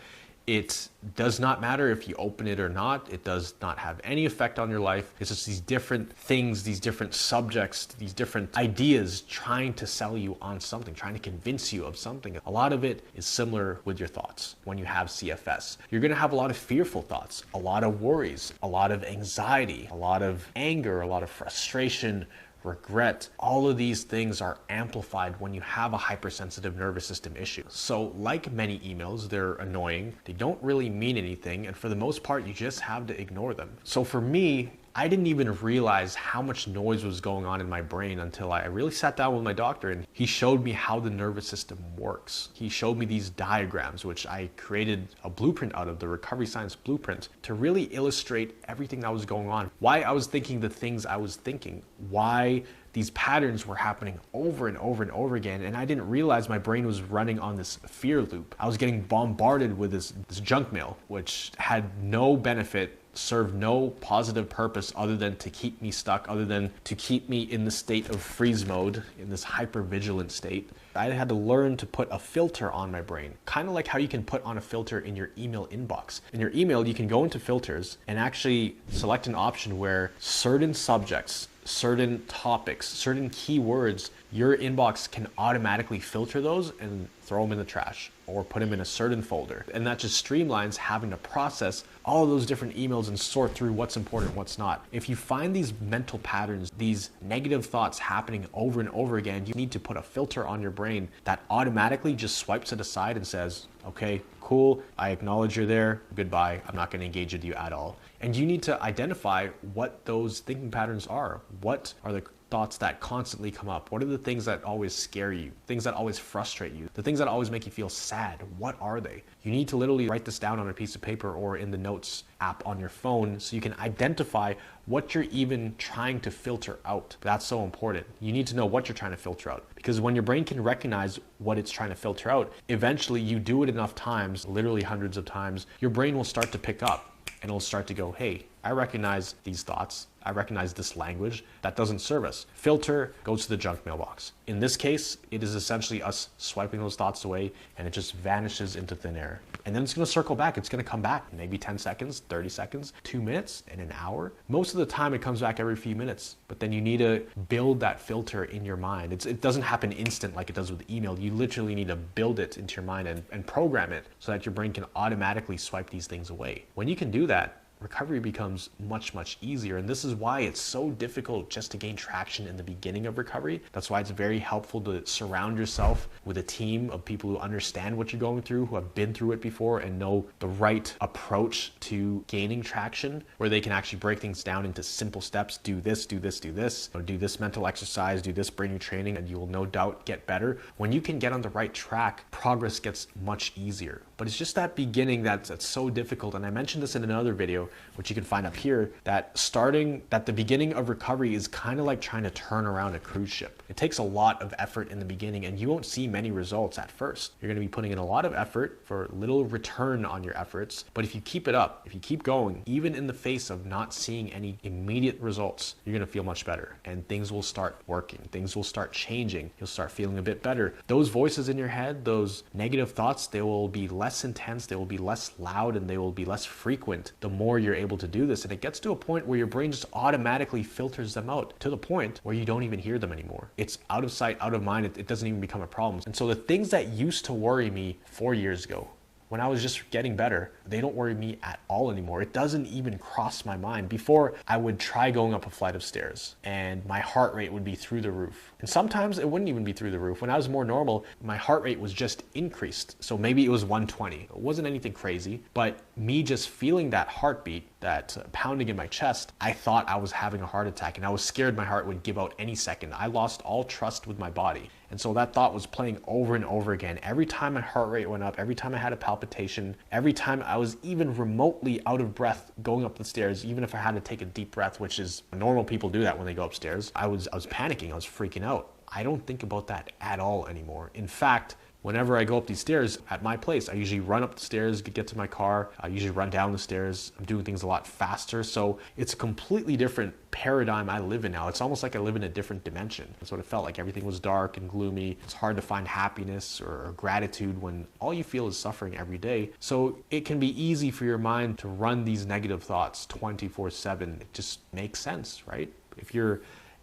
Speaker 1: It does not matter if you open it or not. It does not have any effect on your life. It's just these different things, these different subjects, these different ideas trying to sell you on something, trying to convince you of something. A lot of it is similar with your thoughts when you have CFS. You're going to have a lot of fearful thoughts, a lot of worries, a lot of anxiety, a lot of anger, a lot of frustration, regret. All of these things are amplified when you have a hypersensitive nervous system issue. So like many emails, they're annoying. They don't really mean anything. And for the most part, you just have to ignore them. So for me, I didn't even realize how much noise was going on in my brain until I really sat down with my doctor and he showed me how the nervous system works. He showed me these diagrams, which I created a blueprint out of, the recovery science blueprint, to really illustrate everything that was going on, why I was thinking the things I was thinking, why these patterns were happening over and over and over again. And I didn't realize my brain was running on this fear loop. I was getting bombarded with this junk mail, which had no benefit, served no positive purpose other than to keep me stuck, other than to keep me in the state of freeze mode, in this hyper-vigilant state. I had to learn to put a filter on my brain, kind of like how you can put on a filter in your email inbox. In your email, you can go into filters and actually select an option where certain subjects, certain topics, certain keywords, your inbox can automatically filter those and throw them in the trash or put them in a certain folder. And that just streamlines having to process all of those different emails and sort through what's important, what's not. If you find these mental patterns, these negative thoughts happening over and over again, you need to put a filter on your brain that automatically just swipes it aside and says, okay, cool, I acknowledge you're there, goodbye, I'm not going to engage with you at all. And you need to identify what those thinking patterns are. What are the thoughts that constantly come up? What are the things that always scare you? Things that always frustrate you? The things that always make you feel sad? What are they? You need to literally write this down on a piece of paper or in the notes app on your phone so you can identify what you're even trying to filter out. That's so important. You need to know what you're trying to filter out, because when your brain can recognize what it's trying to filter out, eventually you do it enough times, literally hundreds of times, your brain will start to pick up and it'll start to go, hey, I recognize these thoughts. I recognize this language that doesn't serve us. Filter goes to the junk mailbox. In this case, it is essentially us swiping those thoughts away and it just vanishes into thin air. And then it's gonna circle back. It's gonna come back maybe 10 seconds, 30 seconds, 2 minutes, and an hour. Most of the time it comes back every few minutes, but then you need to build that filter in your mind. It doesn't happen instant like it does with email. You literally need to build it into your mind and program it so that your brain can automatically swipe these things away. When you can do that, recovery becomes much, much easier. And this is why it's so difficult just to gain traction in the beginning of recovery. That's why it's very helpful to surround yourself with a team of people who understand what you're going through, who have been through it before and know the right approach to gaining traction, where they can actually break things down into simple steps. Do this, do this, do this, or do this mental exercise, do this brain training, and you will no doubt get better. When you can get on the right track, progress gets much easier. But it's just that beginning that's so difficult. And I mentioned this in another video, which you can find up here, that the beginning of recovery is kind of like trying to turn around a cruise ship. It takes a lot of effort in the beginning, and you won't see many results at first. You're going to be putting in a lot of effort for little return on your efforts. But if you keep it up, if you keep going, even in the face of not seeing any immediate results, you're going to feel much better, and things will start working. Things will start changing. You'll start feeling a bit better. Those voices in your head, those negative thoughts, they will be less intense, they will be less loud, and they will be less frequent the more you're able to do this. And it gets to a point where your brain just automatically filters them out, to the point where you don't even hear them anymore. It's out of sight, out of mind. It doesn't even become a problem. And so the things that used to worry me 4 years ago, when I was just getting better, they don't worry me at all anymore. It doesn't even cross my mind. Before, I would try going up a flight of stairs and my heart rate would be through the roof. And sometimes it wouldn't even be through the roof. When I was more normal, my heart rate was just increased. So maybe it was 120. It wasn't anything crazy, but me just feeling that heartbeat, that pounding in my chest, I thought I was having a heart attack, and I was scared my heart would give out any second. I lost all trust with my body. And so that thought was playing over and over again. Every time my heart rate went up, every time I had a palpitation, every time I was even remotely out of breath going up the stairs, even if I had to take a deep breath, which is normal, people do that when they go upstairs, I was panicking, I was freaking out. I don't think about that at all anymore. In fact, whenever I go up these stairs at my place, I usually run up the stairs, get to my car. I usually run down the stairs. I'm doing things a lot faster. So it's a completely different paradigm I live in now. It's almost like I live in a different dimension. That's what it felt like. Everything was dark and gloomy. It's hard to find happiness or gratitude when all you feel is suffering every day. So it can be easy for your mind to run these negative thoughts 24/7. It just makes sense, right? If you're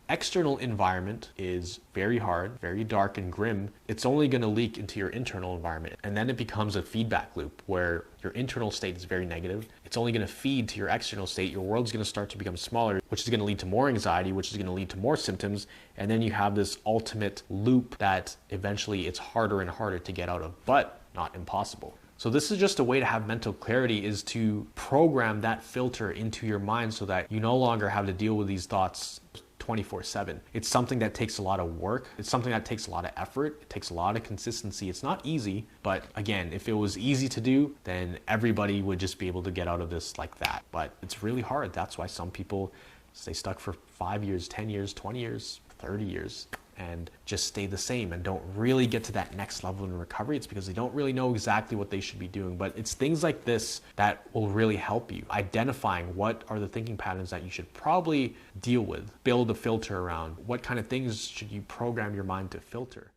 Speaker 1: external environment is very hard, very dark and grim, it's only going to leak into your internal environment. And then it becomes a feedback loop where your internal state is very negative. It's only going to feed to your external state. Your world's going to start to become smaller, which is going to lead to more anxiety, which is going to lead to more symptoms. And then you have this ultimate loop that eventually it's harder and harder to get out of, but not impossible. So this is just a way to have mental clarity, is to program that filter into your mind so that you no longer have to deal with these thoughts 24/7. It's something that takes a lot of work. It's something that takes a lot of effort. It takes a lot of consistency. It's not easy, but again, if it was easy to do, then everybody would just be able to get out of this like that. But it's really hard. That's why some people stay stuck for 5 years, 10 years, 20 years, 30 years, and just stay the same and don't really get to that next level in recovery. It's because they don't really know exactly what they should be doing. But it's things like this that will really help you. Identifying what are the thinking patterns that you should probably deal with, build a filter around. What kind of things should you program your mind to filter?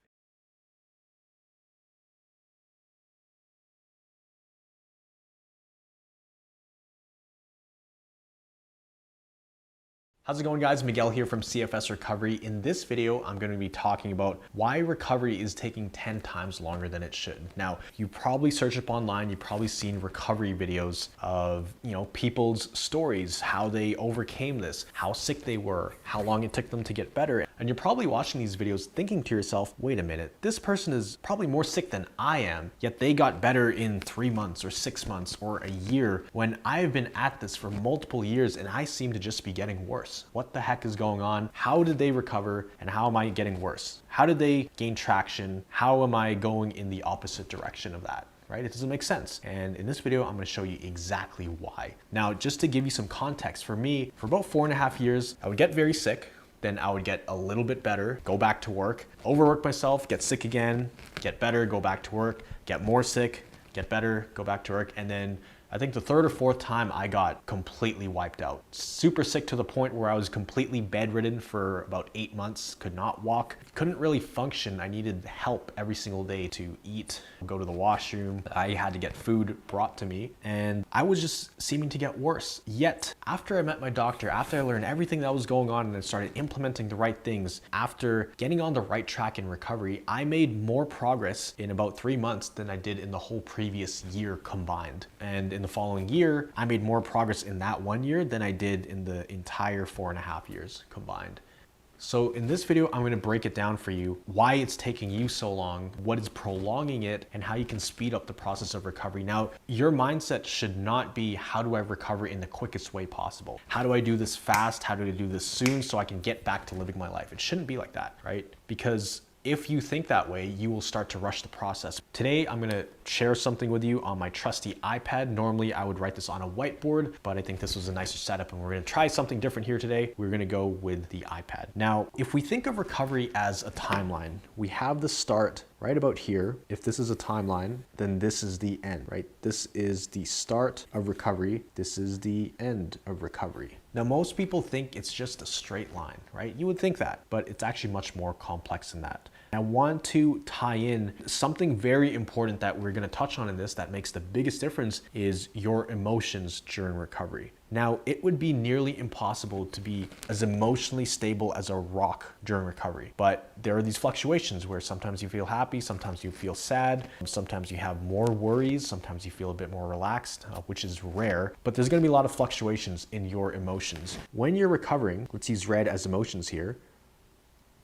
Speaker 1: How's it going, guys? Miguel here from CFS Recovery. In this video, I'm going to be talking about why recovery is taking 10 times longer than it should. Now, you probably search up online, you've probably seen recovery videos of, people's stories, how they overcame this, how sick they were, how long it took them to get better. And you're probably watching these videos thinking to yourself, wait a minute, this person is probably more sick than I am, yet they got better in 3 months or 6 months or a year, when I've been at this for multiple years and I seem to just be getting worse. What the heck is going on? How did they recover, and how am I getting worse? How did they gain traction? How am I going in the opposite direction of that? Right? It doesn't make sense. And in this video, I'm going to show you exactly why. Now, just to give you some context, for me, for about 4.5 years, I would get very sick. Then I would get a little bit better, go back to work, overwork myself, get sick again, get better, go back to work, get more sick, get better, go back to work. And then I think the third or fourth time I got completely wiped out. Super sick to the point where I was completely bedridden for about 8 months, could not walk, couldn't really function. I needed help every single day to eat, go to the washroom. I had to get food brought to me, and I was just seeming to get worse. Yet, after I met my doctor, after I learned everything that was going on and I started implementing the right things, after getting on the right track in recovery, I made more progress in about 3 months than I did in the whole previous year combined. And in the following year, I made more progress in that 1 year than I did in the entire 4.5 years combined. So in this video, I'm gonna break it down for you, why it's taking you so long, what is prolonging it, and how you can speed up the process of recovery. Now, your mindset should not be, how do I recover in the quickest way possible? How do I do this fast? How do I do this soon so I can get back to living my life? It shouldn't be like that, right? Because if you think that way, you will start to rush the process. Today, I'm gonna share something with you on my trusty iPad. Normally, I would write this on a whiteboard, but I think this was a nicer setup and we're gonna try something different here today. We're gonna go with the iPad. Now, if we think of recovery as a timeline, we have the start right about here. If this is a timeline, then this is the end, right? This is the start of recovery. This is the end of recovery. Now, most people think it's just a straight line, right? You would think that, but it's actually much more complex than that. I want to tie in something very important that we're going to touch on in this that makes the biggest difference is your emotions during recovery. Now, it would be nearly impossible to be as emotionally stable as a rock during recovery, but there are these fluctuations where sometimes you feel happy, sometimes you feel sad, sometimes you have more worries, sometimes you feel a bit more relaxed, which is rare, but there's going to be a lot of fluctuations in your emotions. When you're recovering, which is read as emotions here,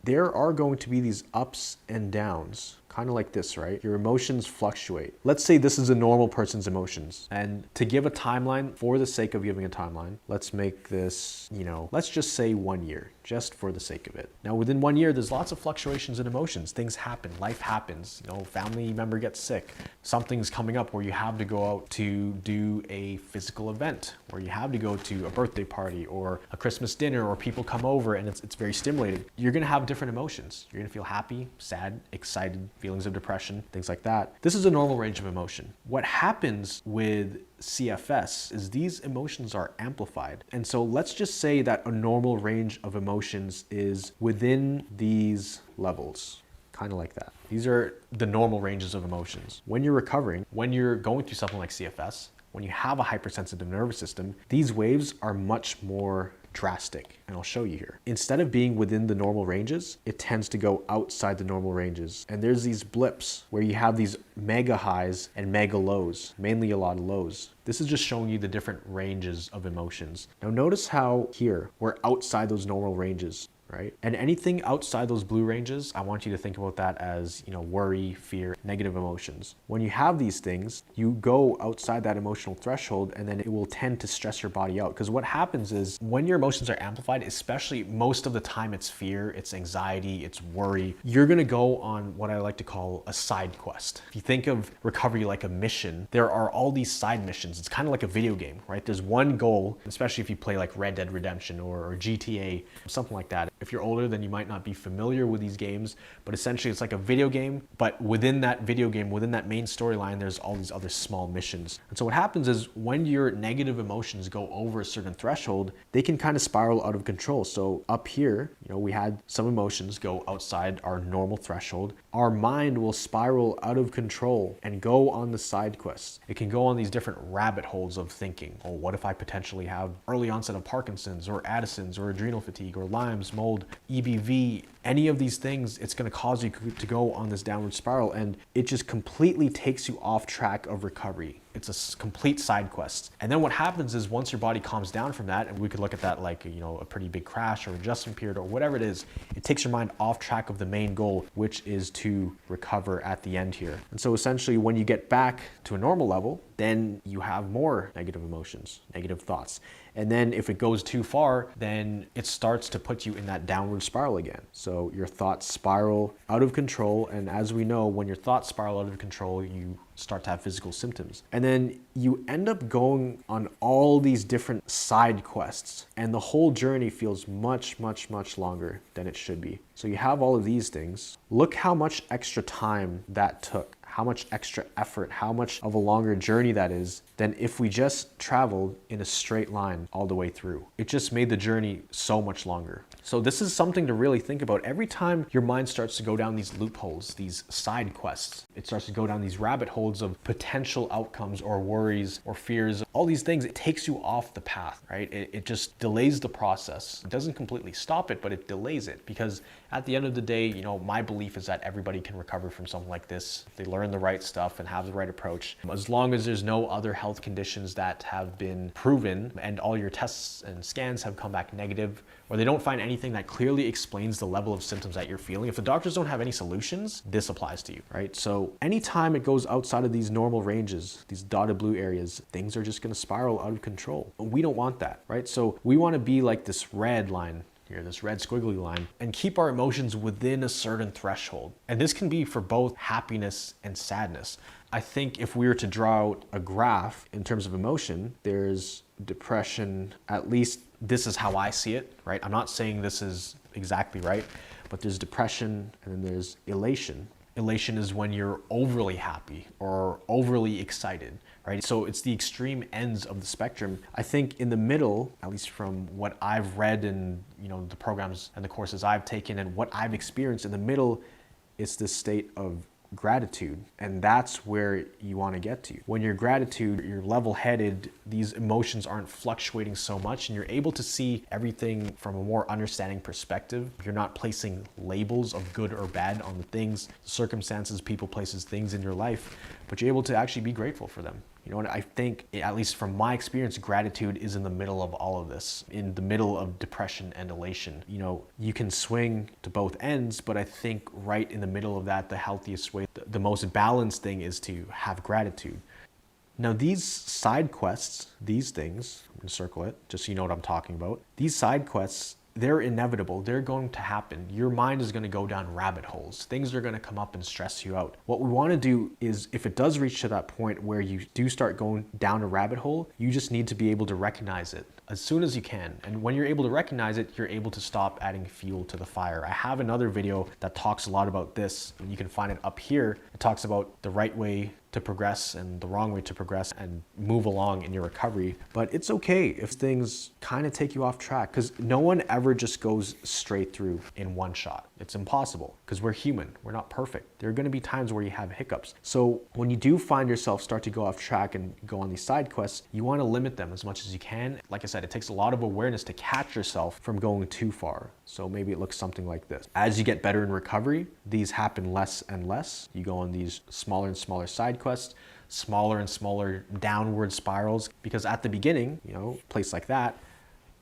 Speaker 1: there are going to be these ups and downs, kind of like this, right? Your emotions fluctuate. Let's say this is a normal person's emotions. And to give a timeline, for the sake of giving a timeline, let's make this, let's just say 1 year, just for the sake of it. Now, within 1 year, there's lots of fluctuations in emotions. Things happen, life happens, family member gets sick, something's coming up where you have to go out to do a physical event, or you have to go to a birthday party or a Christmas dinner, or people come over and it's very stimulating. You're gonna have different emotions. You're gonna feel happy, sad, excited, feelings of depression, things like that. This is a normal range of emotion. What happens with CFS is these emotions are amplified. And so let's just say that a normal range of emotions is within these levels, kind of like that. These are the normal ranges of emotions. When you're recovering, when you're going through something like CFS, when you have a hypersensitive nervous system, these waves are much more drastic, and I'll show you here. Instead of being within the normal ranges, it tends to go outside the normal ranges. And there's these blips where you have these mega highs and mega lows, mainly a lot of lows. This is just showing you the different ranges of emotions. Now notice how here we're outside those normal ranges, right? And anything outside those blue ranges, I want you to think about that as, worry, fear, negative emotions. When you have these things, you go outside that emotional threshold and then it will tend to stress your body out. Because what happens is when your emotions are amplified, especially most of the time it's fear, it's anxiety, it's worry, you're gonna go on what I like to call a side quest. If you think of recovery like a mission, there are all these side missions. It's kind of like a video game, right? There's one goal, especially if you play like Red Dead Redemption or GTA, something like that. If you're older, then you might not be familiar with these games, but essentially it's like a video game, but within that video game, within that main storyline, there's all these other small missions. And so what happens is when your negative emotions go over a certain threshold, they can kind of spiral out of control. So up here, we had some emotions go outside our normal threshold. Our mind will spiral out of control and go on the side quests. It can go on these different rabbit holes of thinking. Oh, what if I potentially have early onset of Parkinson's or Addison's or adrenal fatigue or Lyme's, mold, EBV, any of these things, it's going to cause you to go on this downward spiral, and it just completely takes you off track of recovery. It's a complete side quest. And then what happens is once your body calms down from that, and we could look at that like, a pretty big crash or adjustment period or whatever it is, it takes your mind off track of the main goal, which is to recover at the end here. And so essentially when you get back to a normal level, then you have more negative emotions, negative thoughts. And then if it goes too far, then it starts to put you in that downward spiral again. So your thoughts spiral out of control. And as we know, when your thoughts spiral out of control, you start to have physical symptoms. And then you end up going on all these different side quests, and the whole journey feels much, much, much longer than it should be. So you have all of these things. Look how much extra time that took, how much extra effort, how much of a longer journey that is than if we just traveled in a straight line all the way through. It just made the journey so much longer. So this is something to really think about. Every time your mind starts to go down these loopholes, these side quests, it starts to go down these rabbit holes of potential outcomes or worries or fears, all these things, it takes you off the path, right? It just delays the process. It doesn't completely stop it, but it delays it, because at the end of the day, you know, my belief is that everybody can recover from something like this if they learn the right stuff and have the right approach. As long as there's no other health conditions that have been proven and all your tests and scans have come back negative, or they don't find anything that clearly explains the level of symptoms that you're feeling. If the doctors don't have any solutions, this applies to you, right? So anytime it goes outside of these normal ranges, these dotted blue areas, things are just gonna spiral out of control. We don't want that, right? So we wanna be like this red line here, this red squiggly line, and keep our emotions within a certain threshold. And this can be for both happiness and sadness. I think if we were to draw out a graph in terms of emotion, there's depression, at least this is how I see it, right? I'm not saying this is exactly right, but there's depression and then there's elation. Elation is when you're overly happy or overly excited, right? So it's the extreme ends of the spectrum. I think in the middle, at least from what I've read and, you know, the programs and the courses I've taken and what I've experienced, in the middle, it's this state of gratitude. And that's where you want to get to. When you're gratitude, you're level-headed, these emotions aren't fluctuating so much, and you're able to see everything from a more understanding perspective. You're not placing labels of good or bad on the things, circumstances, people, places, things in your life, but you're able to actually be grateful for them. You know what, I think, at least from my experience, gratitude is in the middle of all of this, in the middle of depression and elation. You know, you can swing to both ends, but I think right in the middle of that, the healthiest way, the most balanced thing is to have gratitude. Now, these side quests, these things, I'm gonna circle it, just so you know what I'm talking about. These side quests, they're inevitable. They're going to happen. Your mind is going to go down rabbit holes. Things are going to come up and stress you out. What we want to do is, if it does reach to that point where you do start going down a rabbit hole, you just need to be able to recognize it as soon as you can. And when you're able to recognize it, you're able to stop adding fuel to the fire. I have another video that talks a lot about this, and you can find it up here. It talks about the right way to progress and the wrong way to progress and move along in your recovery. But it's okay if things kind of take you off track, because no one ever just goes straight through in one shot. It's impossible, because we're human. We're not perfect. There are going to be times where you have hiccups. So when you do find yourself start to go off track and go on these side quests, you want to limit them as much as you can. Like I said, it takes a lot of awareness to catch yourself from going too far. So maybe it looks something like this. As you get better in recovery, these happen less and less. You go on these smaller and smaller side quests, smaller and smaller downward spirals, because at the beginning, you know, a place like that,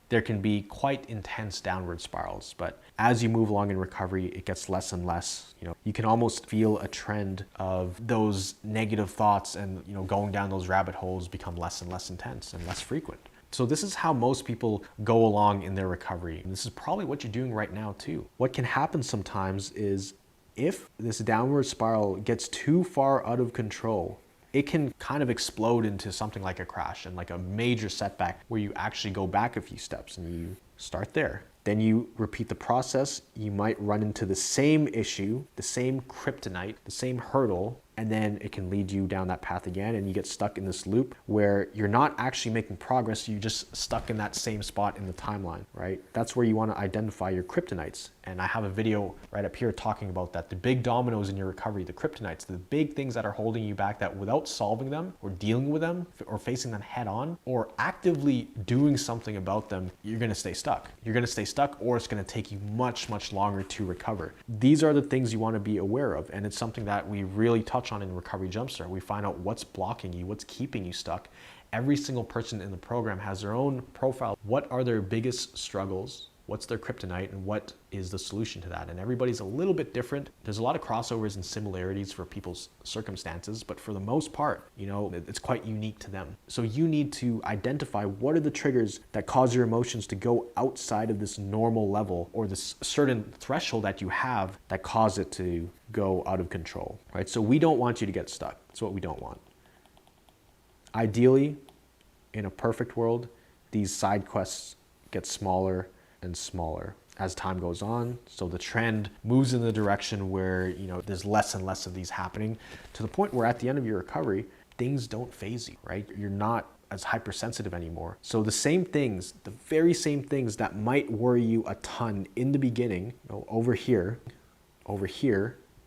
Speaker 1: there can be quite intense downward spirals. But as you move along in recovery, it gets less and less. You know, you can almost feel a trend of those negative thoughts and, you know, going down those rabbit holes become less and less intense and less frequent. So this is how most people go along in their recovery. And this is probably what you're doing right now too. What can happen sometimes is, if this downward spiral gets too far out of control, it can kind of explode into something like a crash and like a major setback where you actually go back a few steps and you start there. Then you repeat the process. You might run into the same issue, the same kryptonite, the same hurdle, and then it can lead you down that path again, and you get stuck in this loop where you're not actually making progress. You're just stuck in that same spot in the timeline, right? That's where you want to identify your kryptonites. And I have a video right up here talking about that. The big dominoes in your recovery, the kryptonites, the big things that are holding you back, that without solving them or dealing with them or facing them head on or actively doing something about them, you're going to stay stuck. You're going to stay stuck, or it's going to take you much, much longer to recover. These are the things you want to be aware of. And it's something that we really touch on in Recovery Jumpstart. We find out what's blocking you, what's keeping you stuck. Every single person in the program has their own profile. What are their biggest struggles? What's their kryptonite, and what is the solution to that? And everybody's a little bit different. There's a lot of crossovers and similarities for people's circumstances, but for the most part, you know, it's quite unique to them. So you need to identify what are the triggers that cause your emotions to go outside of this normal level or this certain threshold that you have that cause it to go out of control, right? So we don't want you to get stuck. That's what we don't want. Ideally, in a perfect world, these side quests get smaller and smaller as time goes on. So the trend moves in the direction where, you know, there's less and less of these happening, to the point where at the end of your recovery, things don't faze you, right? You're not as hypersensitive anymore. So the same things, the very same things that might worry you a ton in the beginning, over here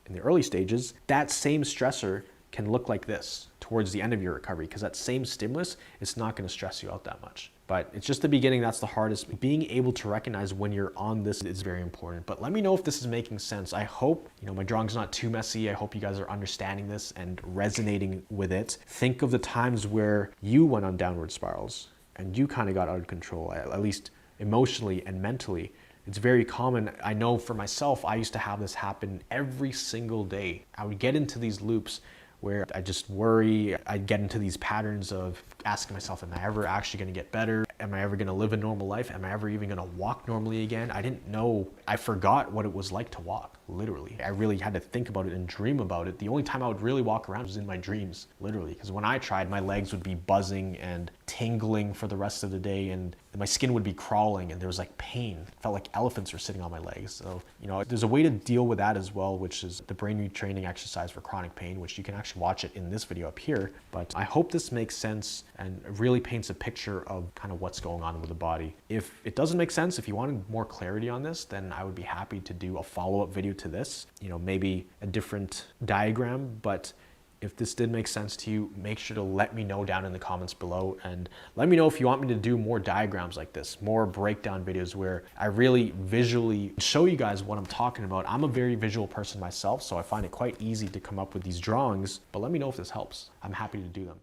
Speaker 1: in the early stages, that same stressor can look like this towards the end of your recovery, because that same stimulus, it's not going to stress you out that much. But it's just the beginning that's the hardest. Being able to recognize when you're on this is very important. But let me know if this is making sense. I hope, my drawing's not too messy. I hope you guys are understanding this and resonating with it. Think of the times where you went on downward spirals and you kind of got out of control, at least emotionally and mentally. It's very common. I know for myself, I used to have this happen every single day. I would get into these loops where I just worry. I'd get into these patterns of asking myself, am I ever actually going to get better? Am I ever going to live a normal life? Am I ever even going to walk normally again? I didn't know. I forgot what it was like to walk, literally. I really had to think about it and dream about it. The only time I would really walk around was in my dreams, literally. Because when I tried, my legs would be buzzing and tingling for the rest of the day, and my skin would be crawling, and there was like pain. It felt like elephants were sitting on my legs. So, there's a way to deal with that as well, which is the brain retraining exercise for chronic pain, which you can actually watch it in this video up here. But I hope this makes sense and really paints a picture of kind of what's going on with the body. If it doesn't make sense, if you wanted more clarity on this, then I would be happy to do a follow-up video to this, maybe a different diagram. But if this did make sense to you, make sure to let me know down in the comments below, and let me know if you want me to do more diagrams like this, more breakdown videos where I really visually show you guys what I'm talking about. I'm a very visual person myself, so I find it quite easy to come up with these drawings, but let me know if this helps. I'm happy to do them.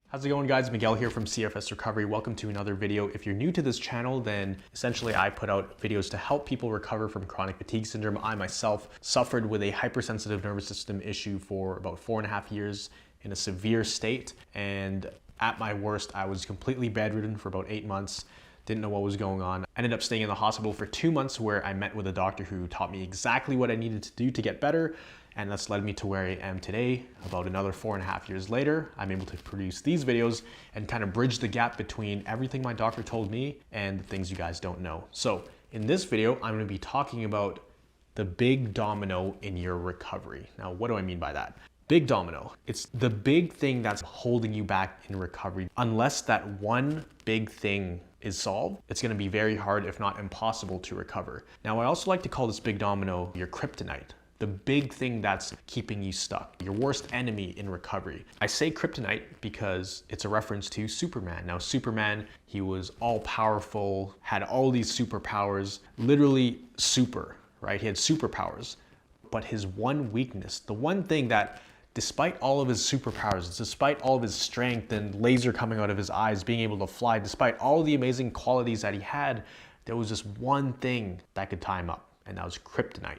Speaker 1: How's it going, guys? Miguel here from CFS Recovery. Welcome to another video. If you're new to this channel, then essentially I put out videos to help people recover from chronic fatigue syndrome. I myself suffered with a hypersensitive nervous system issue for about 4.5 years in a severe state. And at my worst, I was completely bedridden for about 8 months. Didn't know what was going on. I ended up staying in the hospital for 2 months, where I met with a doctor who taught me exactly what I needed to do to get better. And that's led me to where I am today. About another 4.5 years later, I'm able to produce these videos and kind of bridge the gap between everything my doctor told me and the things you guys don't know. So in this video, I'm gonna be talking about the big domino in your recovery. Now, what do I mean by that? Big domino. It's the big thing that's holding you back in recovery. Unless that one big thing is solved, it's gonna be very hard, if not impossible, to recover. Now, I also like to call this big domino your kryptonite. The big thing that's keeping you stuck, your worst enemy in recovery. I say kryptonite because it's a reference to Superman. Now, Superman, he was all powerful, had all these superpowers, literally super, right? He had superpowers, but his one weakness, the one thing that, despite all of his superpowers, despite all of his strength and laser coming out of his eyes, being able to fly, despite all the amazing qualities that he had, there was just one thing that could tie him up, and that was kryptonite.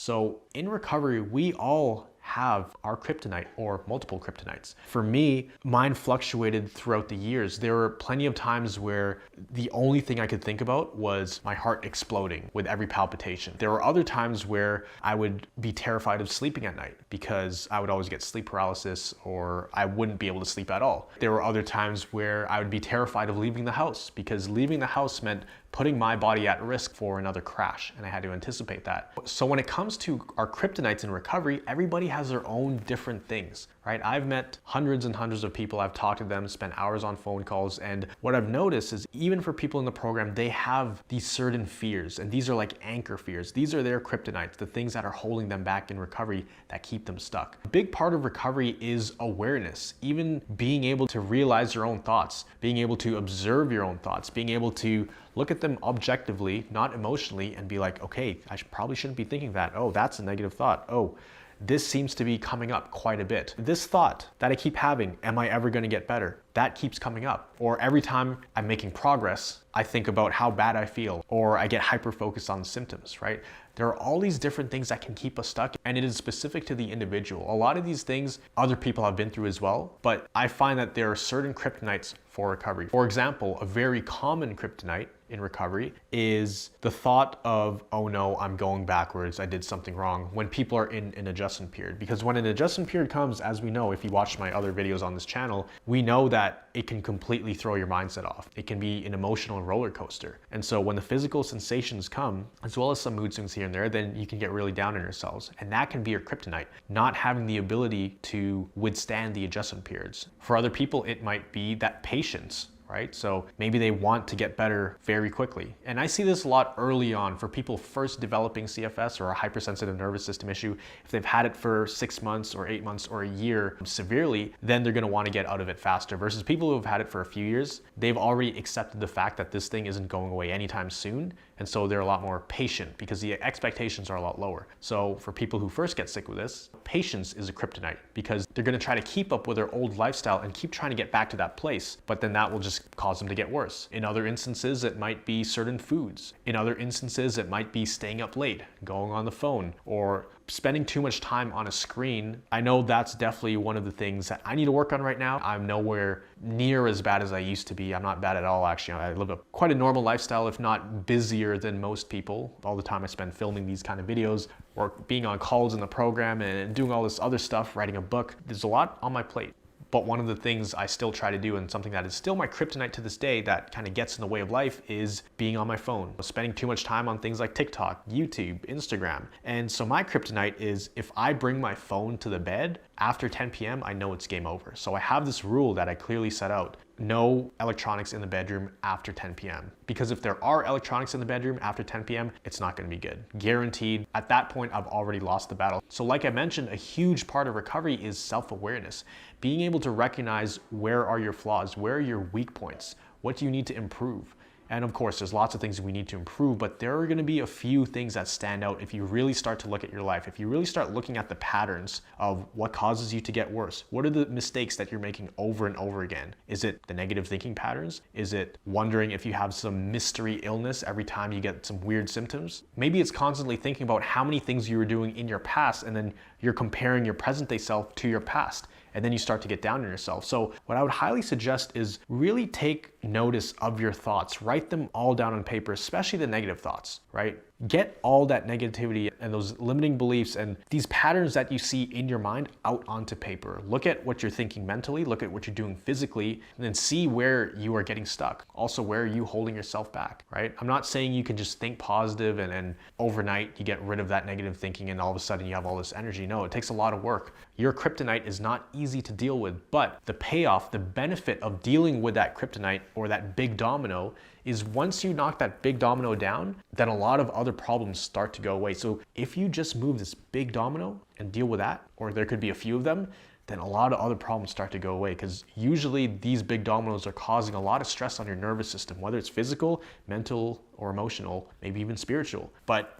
Speaker 1: So in recovery, we all have our kryptonite or multiple kryptonites. For me, mine fluctuated throughout the years. There were plenty of times where the only thing I could think about was my heart exploding with every palpitation. There were other times where I would be terrified of sleeping at night because I would always get sleep paralysis, or I wouldn't be able to sleep at all. There were other times where I would be terrified of leaving the house because leaving the house meant putting my body at risk for another crash, and I had to anticipate that. So when it comes to our kryptonites in recovery, everybody has their own different things, right? I've met hundreds and hundreds of people. I've talked to them, spent hours on phone calls, and what I've noticed is even for people in the program, they have these certain fears, and these are like anchor fears. These are their kryptonites, the things that are holding them back in recovery that keep them stuck. A big part of recovery is awareness, even being able to realize your own thoughts, being able to observe your own thoughts, being able to look at them objectively, not emotionally, and be like, okay, probably shouldn't be thinking that. Oh, that's a negative thought. Oh, this seems to be coming up quite a bit. This thought that I keep having, am I ever gonna get better? That keeps coming up. Or every time I'm making progress, I think about how bad I feel, or I get hyper-focused on the symptoms, right? There are all these different things that can keep us stuck, and it is specific to the individual. A lot of these things other people have been through as well, but I find that there are certain kryptonites for recovery. For example, a very common kryptonite in recovery is the thought of, oh no, I'm going backwards, I did something wrong, when people are in an adjustment period. Because when an adjustment period comes, as we know, if you watch my other videos on this channel, we know that it can completely throw your mindset off. It can be an emotional roller coaster. And so when the physical sensations come, as well as some mood swings here and there, then you can get really down on yourselves. And that can be your kryptonite, not having the ability to withstand the adjustment periods. For other people, it might be that patience, right? So maybe they want to get better very quickly. And I see this a lot early on for people first developing CFS or a hypersensitive nervous system issue. If they've had it for 6 months or 8 months or a year severely, then they're gonna wanna get out of it faster versus people who have had it for a few years, they've already accepted the fact that this thing isn't going away anytime soon. And so they're a lot more patient because the expectations are a lot lower. So for people who first get sick with this, patience is a kryptonite because they're gonna try to keep up with their old lifestyle and keep trying to get back to that place, but then that will just cause them to get worse. In other instances, it might be certain foods. In other instances, it might be staying up late, going on the phone, or spending too much time on a screen. I know that's definitely one of the things that I need to work on right now. I'm nowhere near as bad as I used to be. I'm not bad at all, actually. I live quite a normal lifestyle, if not busier than most people. All the time I spend filming these kind of videos or being on calls in the program and doing all this other stuff, writing a book. There's a lot on my plate. But one of the things I still try to do, and something that is still my kryptonite to this day that kind of gets in the way of life, is being on my phone, spending too much time on things like TikTok, YouTube, Instagram. And so my kryptonite is if I bring my phone to the bed after 10 p.m., I know it's game over. So I have this rule that I clearly set out. No electronics in the bedroom after 10 p.m. Because if there are electronics in the bedroom after 10 p.m., it's not gonna be good. Guaranteed. At that point, I've already lost the battle. So like I mentioned, a huge part of recovery is self-awareness. Being able to recognize where are your flaws, where are your weak points, what do you need to improve? And of course, there's lots of things we need to improve, but there are gonna be a few things that stand out if you really start to look at your life, if you really start looking at the patterns of what causes you to get worse. What are the mistakes that you're making over and over again? Is it the negative thinking patterns? Is it wondering if you have some mystery illness every time you get some weird symptoms? Maybe it's constantly thinking about how many things you were doing in your past, and then you're comparing your present day self to your past. And then you start to get down on yourself. So what I would highly suggest is really take notice of your thoughts. Write them all down on paper, especially the negative thoughts, right? Get all that negativity and those limiting beliefs and these patterns that you see in your mind out onto paper. Look at what you're thinking mentally, look at what you're doing physically, and then see where you are getting stuck. Also, where are you holding yourself back, right? I'm not saying you can just think positive and overnight you get rid of that negative thinking and all of a sudden you have all this energy. No, it takes a lot of work. Your kryptonite is not easy to deal with, but the payoff, the benefit of dealing with that kryptonite or that big domino is once you knock that big domino down, then a lot of other problems start to go away. So if you just move this big domino and deal with that, or there could be a few of them, then a lot of other problems start to go away because usually these big dominoes are causing a lot of stress on your nervous system, whether it's physical, mental, or emotional, maybe even spiritual. But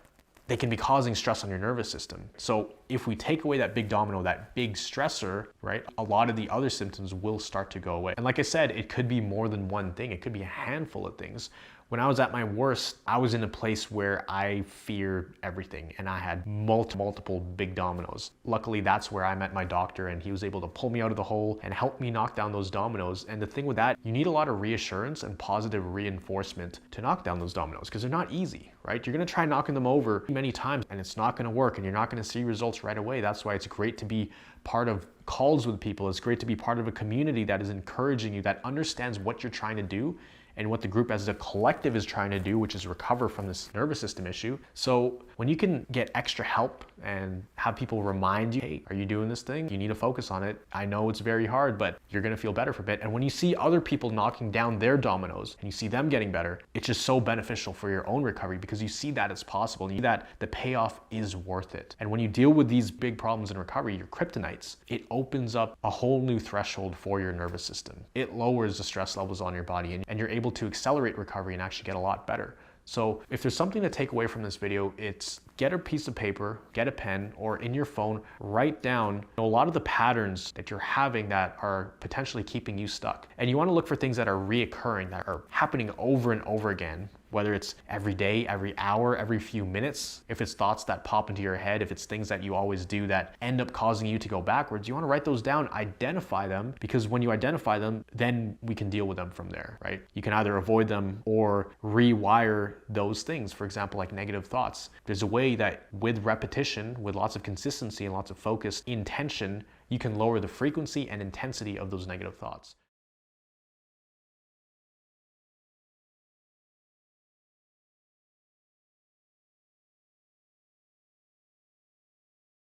Speaker 1: they can be causing stress on your nervous system. So if we take away that big domino, that big stressor, right, a lot of the other symptoms will start to go away. And like I said, it could be more than one thing. It could be a handful of things. When I was at my worst, I was in a place where I feared everything and I had multiple big dominoes. Luckily, that's where I met my doctor and he was able to pull me out of the hole and help me knock down those dominoes. And the thing with that, you need a lot of reassurance and positive reinforcement to knock down those dominoes because they're not easy, right? You're gonna try knocking them over many times and it's not gonna work and you're not gonna see results right away. That's why it's great to be part of calls with people. It's great to be part of a community that is encouraging you, that understands what you're trying to do and what the group as a collective is trying to do, which is recover from this nervous system issue. So when you can get extra help and have people remind you, hey, are you doing this thing? You need to focus on it. I know it's very hard, but you're gonna feel better for a bit. And when you see other people knocking down their dominoes and you see them getting better, it's just so beneficial for your own recovery because you see that it's possible and you see that the payoff is worth it. And when you deal with these big problems in recovery, your kryptonites, it opens up a whole new threshold for your nervous system. It lowers the stress levels on your body and you're able to accelerate recovery and actually get a lot better. So if there's something to take away from this video, it's get a piece of paper, get a pen, or in your phone, write down a lot of the patterns that you're having that are potentially keeping you stuck. And you want to look for things that are reoccurring, that are happening over and over again, whether it's every day, every hour, every few minutes. If it's thoughts that pop into your head, if it's things that you always do that end up causing you to go backwards, you want to write those down, identify them, because when you identify them, then we can deal with them from there, right? You can either avoid them or rewire those things. For example, like negative thoughts. There's a way that with repetition, with lots of consistency and lots of focus, intention, you can lower the frequency and intensity of those negative thoughts.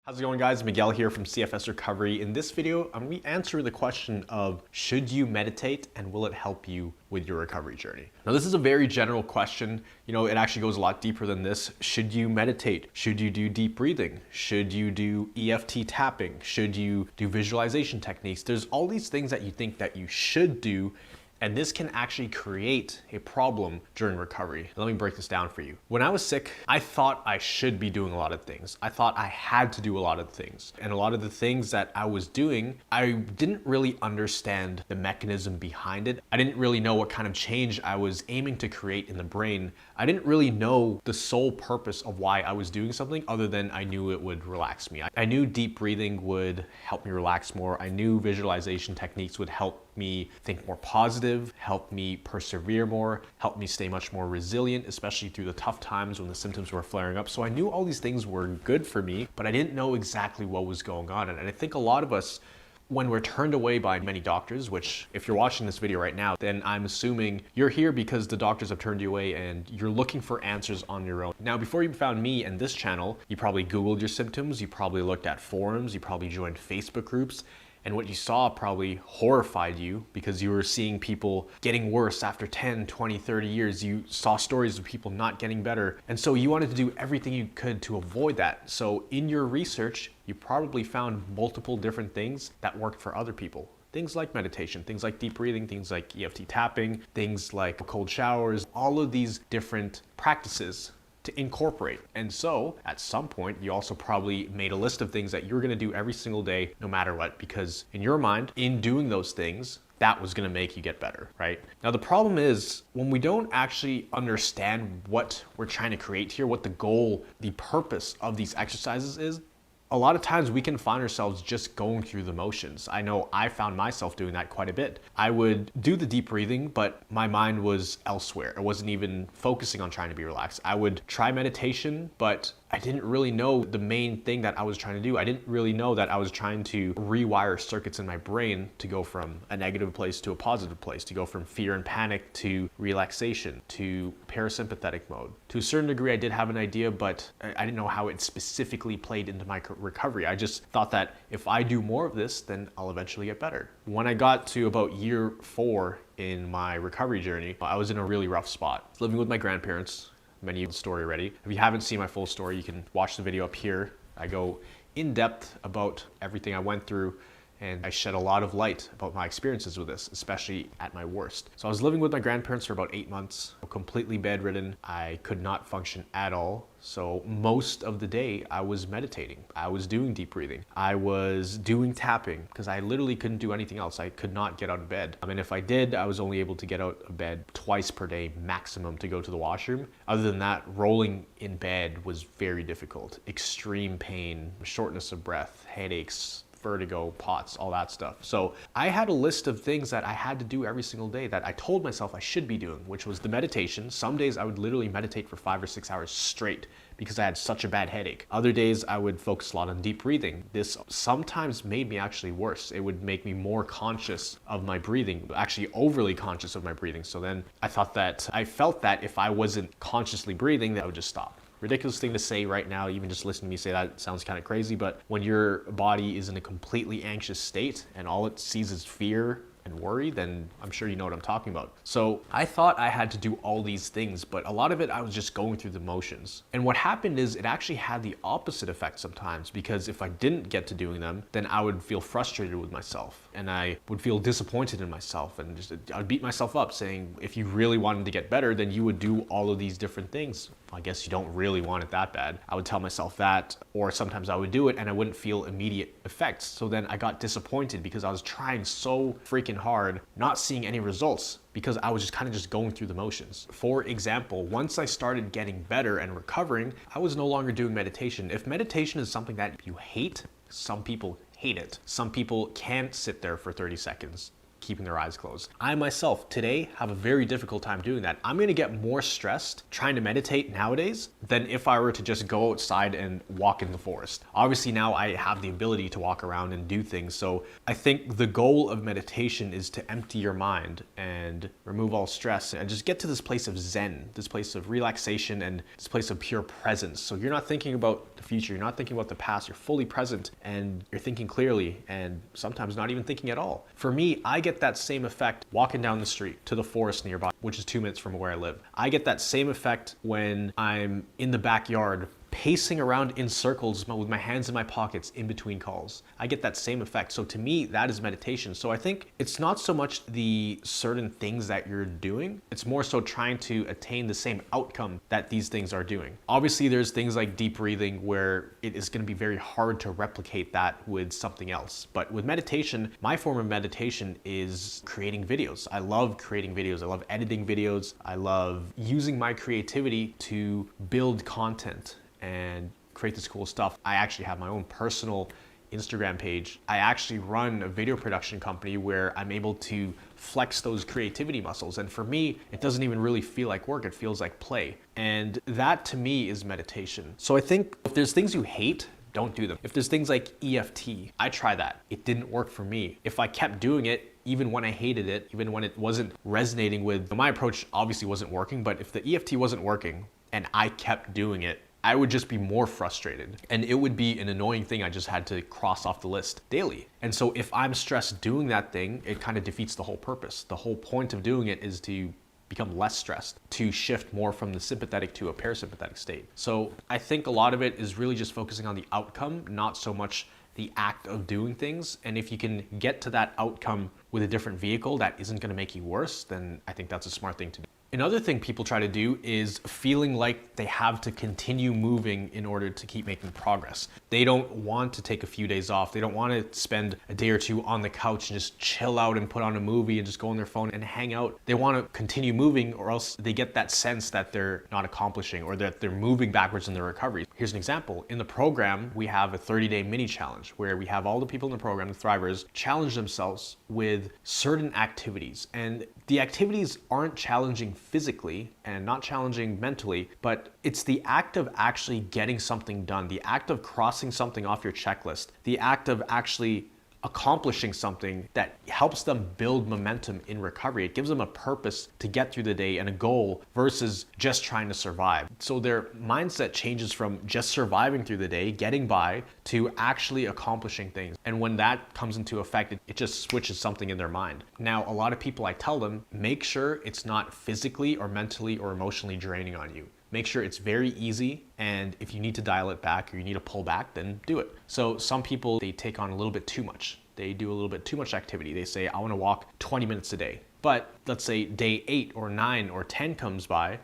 Speaker 1: How's it going, guys? Miguel here from CFS Recovery. In this video, I'm going to answer the question of should you meditate and will it help you with your recovery journey? Now, this is a very general question. You know, it actually goes a lot deeper than this. Should you meditate? Should you do deep breathing? Should you do EFT tapping? Should you do visualization techniques? There's all these things that you think that you should do, and this can actually create a problem during recovery. Let me break this down for you. When I was sick, I thought I should be doing a lot of things. I thought I had to do a lot of things. And a lot of the things that I was doing, I didn't really understand the mechanism behind it. I didn't really know what kind of change I was aiming to create in the brain. I didn't really know the sole purpose of why I was doing something other than I knew it would relax me. I knew deep breathing would help me relax more. I knew visualization techniques would help me think more positive, help me persevere more, help me stay much more resilient, especially through the tough times when the symptoms were flaring up. So I knew all these things were good for me, but I didn't know exactly what was going on. And I think a lot of us, when we're turned away by many doctors, which if you're watching this video right now, then I'm assuming you're here because the doctors have turned you away and you're looking for answers on your own. Now, before you found me and this channel, you probably Googled your symptoms, you probably looked at forums, you probably joined Facebook groups, and what you saw probably horrified you because you were seeing people getting worse after 10, 20, 30 years. You saw stories of people not getting better. And so you wanted to do everything you could to avoid that. So in your research, you probably found multiple different things that worked for other people. Things like meditation, things like deep breathing, things like EFT tapping, things like cold showers, all of these different practices to incorporate. And so at some point, you also probably made a list of things that you're gonna do every single day, no matter what, because in your mind, in doing those things, that was gonna make you get better, right? Now, the problem is when we don't actually understand what we're trying to create here, what the goal, the purpose of these exercises is, a lot of times we can find ourselves just going through the motions. I know I found myself doing that quite a bit. I would do the deep breathing, but my mind was elsewhere. I wasn't even focusing on trying to be relaxed. I would try meditation, but I didn't really know the main thing that I was trying to do. I didn't really know that I was trying to rewire circuits in my brain to go from a negative place to a positive place, to go from fear and panic to relaxation, to parasympathetic mode. To a certain degree, I did have an idea, but I didn't know how it specifically played into my recovery. I just thought that if I do more of this, then I'll eventually get better. When I got to about year 4 in my recovery journey, I was in a really rough spot. I was living with my grandparents. Many of the story already. If you haven't seen my full story, you can watch the video up here. I go in depth about everything I went through, and I shed a lot of light about my experiences with this, especially at my worst. So I was living with my grandparents for about 8 months, completely bedridden. I could not function at all. So most of the day I was meditating. I was doing deep breathing. I was doing tapping because I literally couldn't do anything else. I could not get out of bed. And if I did, I was only able to get out of bed twice per day maximum to go to the washroom. Other than that, rolling in bed was very difficult. Extreme pain, shortness of breath, headaches, vertigo, POTS, all that stuff. So I had a list of things that I had to do every single day that I told myself I should be doing, which was the meditation. Some days I would literally meditate for 5 or 6 hours straight because I had such a bad headache. Other days I would focus a lot on deep breathing. This sometimes made me actually worse. It would make me more conscious of my breathing, actually overly conscious of my breathing. So then I felt that if I wasn't consciously breathing, that I would just stop. Ridiculous thing to say right now, even just listening to me say that sounds kind of crazy, but when your body is in a completely anxious state and all it sees is fear and worry, then I'm sure you know what I'm talking about. So I thought I had to do all these things, but a lot of it I was just going through the motions. And what happened is it actually had the opposite effect sometimes, because if I didn't get to doing them, then I would feel frustrated with myself and I would feel disappointed in myself, and I'd beat myself up saying, if you really wanted to get better, then you would do all of these different things. I guess you don't really want it that bad. I would tell myself that, or sometimes I would do it and I wouldn't feel immediate effects. So then I got disappointed because I was trying so freaking hard, not seeing any results because I was just kind of just going through the motions. For example, once I started getting better and recovering, I was no longer doing meditation. If meditation is something that you hate, some people hate it. Some people can't sit there for 30 seconds keeping their eyes closed. I myself today have a very difficult time doing that. I'm gonna get more stressed trying to meditate nowadays than if I were to just go outside and walk in the forest. Obviously now I have the ability to walk around and do things. So I think the goal of meditation is to empty your mind and remove all stress and just get to this place of zen, this place of relaxation and this place of pure presence. So you're not thinking about the future, you're not thinking about the past, you're fully present and you're thinking clearly and sometimes not even thinking at all. For me, I get that same effect walking down the street to the forest nearby, which is 2 minutes from where I live. I get that same effect when I'm in the backyard pacing around in circles with my hands in my pockets in between calls. I get that same effect. So to me, that is meditation. So I think it's not so much the certain things that you're doing, it's more so trying to attain the same outcome that these things are doing. Obviously, there's things like deep breathing where it is going to be very hard to replicate that with something else. But with meditation, my form of meditation is creating videos. I love creating videos. I love editing videos. I love using my creativity to build content and create this cool stuff. I actually have my own personal Instagram page. I actually run a video production company where I'm able to flex those creativity muscles. And for me, it doesn't even really feel like work, it feels like play. And that to me is meditation. So I think if there's things you hate, don't do them. If there's things like EFT, I try that. It didn't work for me. If I kept doing it, even when I hated it, even when it wasn't resonating with, my approach obviously wasn't working, but if the EFT wasn't working and I kept doing it, I would just be more frustrated and it would be an annoying thing I just had to cross off the list daily. And so if I'm stressed doing that thing, it kind of defeats the whole purpose. The whole point of doing it is to become less stressed, to shift more from the sympathetic to a parasympathetic state. So I think a lot of it is really just focusing on the outcome, not so much the act of doing things. And if you can get to that outcome with a different vehicle that isn't going to make you worse, then I think that's a smart thing to do. Another thing people try to do is feeling like they have to continue moving in order to keep making progress. They don't want to take a few days off. They don't want to spend a day or two on the couch and just chill out and put on a movie and just go on their phone and hang out. They want to continue moving, or else they get that sense that they're not accomplishing or that they're moving backwards in their recovery. Here's an example. In the program, we have a 30-day mini challenge where we have all the people in the program, the thrivers, challenge themselves with certain activities. And the activities aren't challenging physically and not challenging mentally, but it's the act of actually getting something done, the act of crossing something off your checklist, the act of actually accomplishing something that helps them build momentum in recovery. It gives them a purpose to get through the day and a goal versus just trying to survive. So their mindset changes from just surviving through the day, getting by, to actually accomplishing things. And when that comes into effect, it just switches something in their mind. Now, a lot of people, I tell them, make sure it's not physically or mentally or emotionally draining on you. Make sure it's very easy, and if you need to dial it back or you need to pull back, then do it. So some people, they take on a little bit too much. They do a little bit too much activity. They say, I want to walk 20 minutes a day. But let's say day 8 or 9 or 10 comes by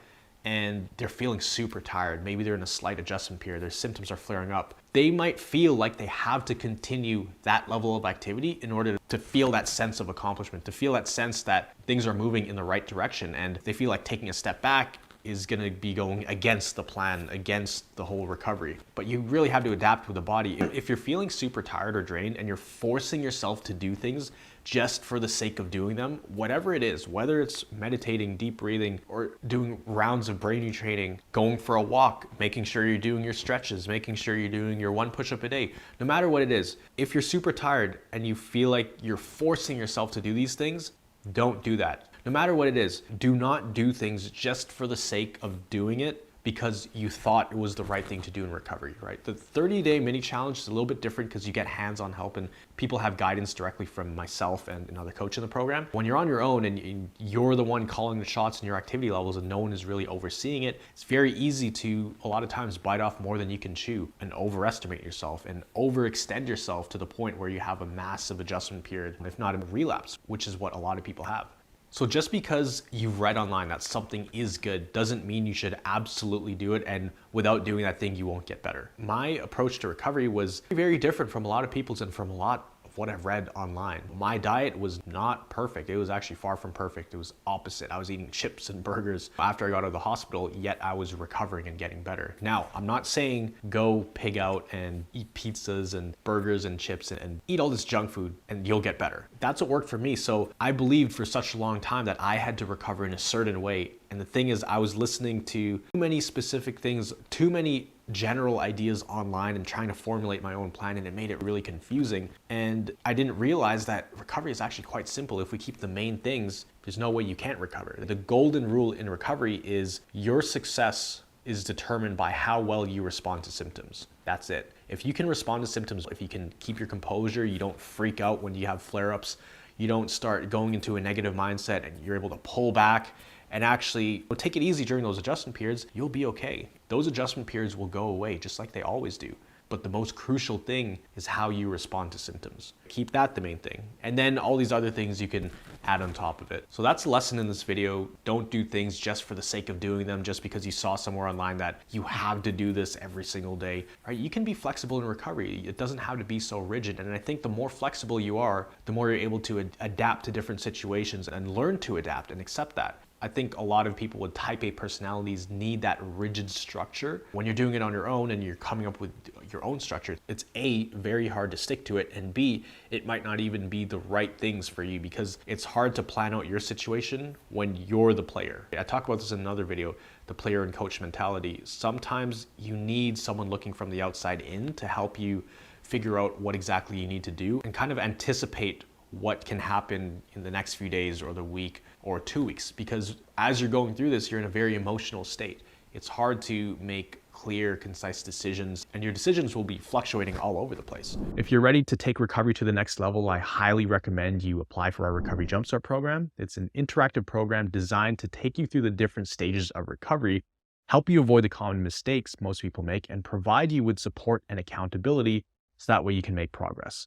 Speaker 1: and they're feeling super tired. Maybe they're in a slight adjustment period. Their symptoms are flaring up. They might feel like they have to continue that level of activity in order to feel that sense of accomplishment, to feel that sense that things are moving in the right direction. And they feel like taking a step back is going to be going against the plan, against the whole recovery. But you really have to adapt with the body. If you're feeling super tired or drained and you're forcing yourself to do things just for the sake of doing them, whatever it is, whether it's meditating, deep breathing, or doing rounds of brain retraining, going for a walk, making sure you're doing your stretches, making sure you're doing your 1 push-up a day, no matter what it is, if you're super tired and you feel like you're forcing yourself to do these things, don't do that. No matter what it is, do not do things just for the sake of doing it, because you thought it was the right thing to do in recovery, right? The 30-day mini challenge is a little bit different because you get hands-on help and people have guidance directly from myself and another coach in the program. When you're on your own and you're the one calling the shots in your activity levels and no one is really overseeing it, it's very easy to a lot of times bite off more than you can chew and overestimate yourself and overextend yourself to the point where you have a massive adjustment period, if not a relapse, which is what a lot of people have. So just because you've read online that something is good doesn't mean you should absolutely do it, and without doing that thing, you won't get better. My approach to recovery was very different from a lot of people's and from a lot of what I've read online. My diet was not perfect. It was actually far from perfect. It was opposite. I was eating chips and burgers after I got out of the hospital, yet I was recovering and getting better. Now, I'm not saying go pig out and eat pizzas and burgers and chips and eat all this junk food and you'll get better. That's what worked for me. So I believed for such a long time that I had to recover in a certain way. And the thing is, I was listening to too many specific things, too many general ideas online and trying to formulate my own plan, and it made it really confusing. And I didn't realize that recovery is actually quite simple. If we keep the main things, there's no way you can't recover. The golden rule in recovery is your success is determined by how well you respond to symptoms. That's it. If you can respond to symptoms, if you can keep your composure, you don't freak out when you have flare-ups, you don't start going into a negative mindset, and you're able to pull back and actually take it easy during those adjustment periods, you'll be okay. Those adjustment periods will go away just like they always do. But the most crucial thing is how you respond to symptoms. Keep that the main thing. And then all these other things you can add on top of it. So that's the lesson in this video. Don't do things just for the sake of doing them, just because you saw somewhere online that you have to do this every single day. Right? You can be flexible in recovery. It doesn't have to be so rigid. And I think the more flexible you are, the more you're able to adapt to different situations and learn to adapt and accept that. I think a lot of people with type A personalities need that rigid structure. When you're doing it on your own and you're coming up with your own structure, it's A, very hard to stick to it, and B, it might not even be the right things for you because it's hard to plan out your situation when you're the player. I talk about this in another video, the player and coach mentality. Sometimes you need someone looking from the outside in to help you figure out what exactly you need to do and kind of anticipate what can happen in the next few days or the week or 2 weeks, because as you're going through this, you're in a very emotional state. It's hard to make clear, concise decisions, and your decisions will be fluctuating all over the place. If you're ready to take recovery to the next level, I highly recommend you apply for our Recovery Jumpstart program. It's an interactive program designed to take you through the different stages of recovery, help you avoid the common mistakes most people make, and provide you with support and accountability so that way you can make progress.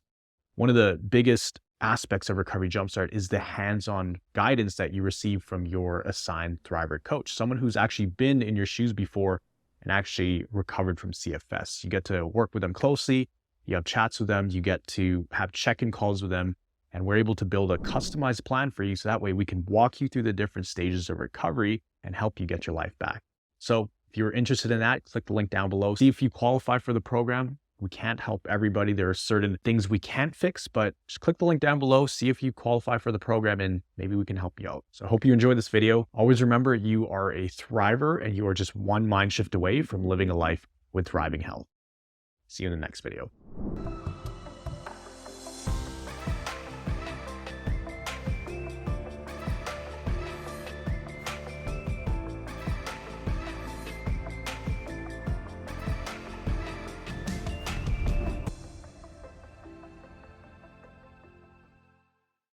Speaker 1: One of the biggest aspects of Recovery Jumpstart is the hands-on guidance that you receive from your assigned Thriver coach, someone who's actually been in your shoes before and actually recovered from CFS. You get to work with them closely, you have chats with them, you get to have check-in calls with them, and we're able to build a customized plan for you so that way we can walk you through the different stages of recovery and help you get your life back. So if you're interested in that, click the link down below. See if you qualify for the program. We can't help everybody. There are certain things we can't fix, but just click the link down below, see if you qualify for the program, and maybe we can help you out. So I hope you enjoyed this video. Always remember, you are a thriver and you are just one mind shift away from living a life with thriving health. See you in the next video.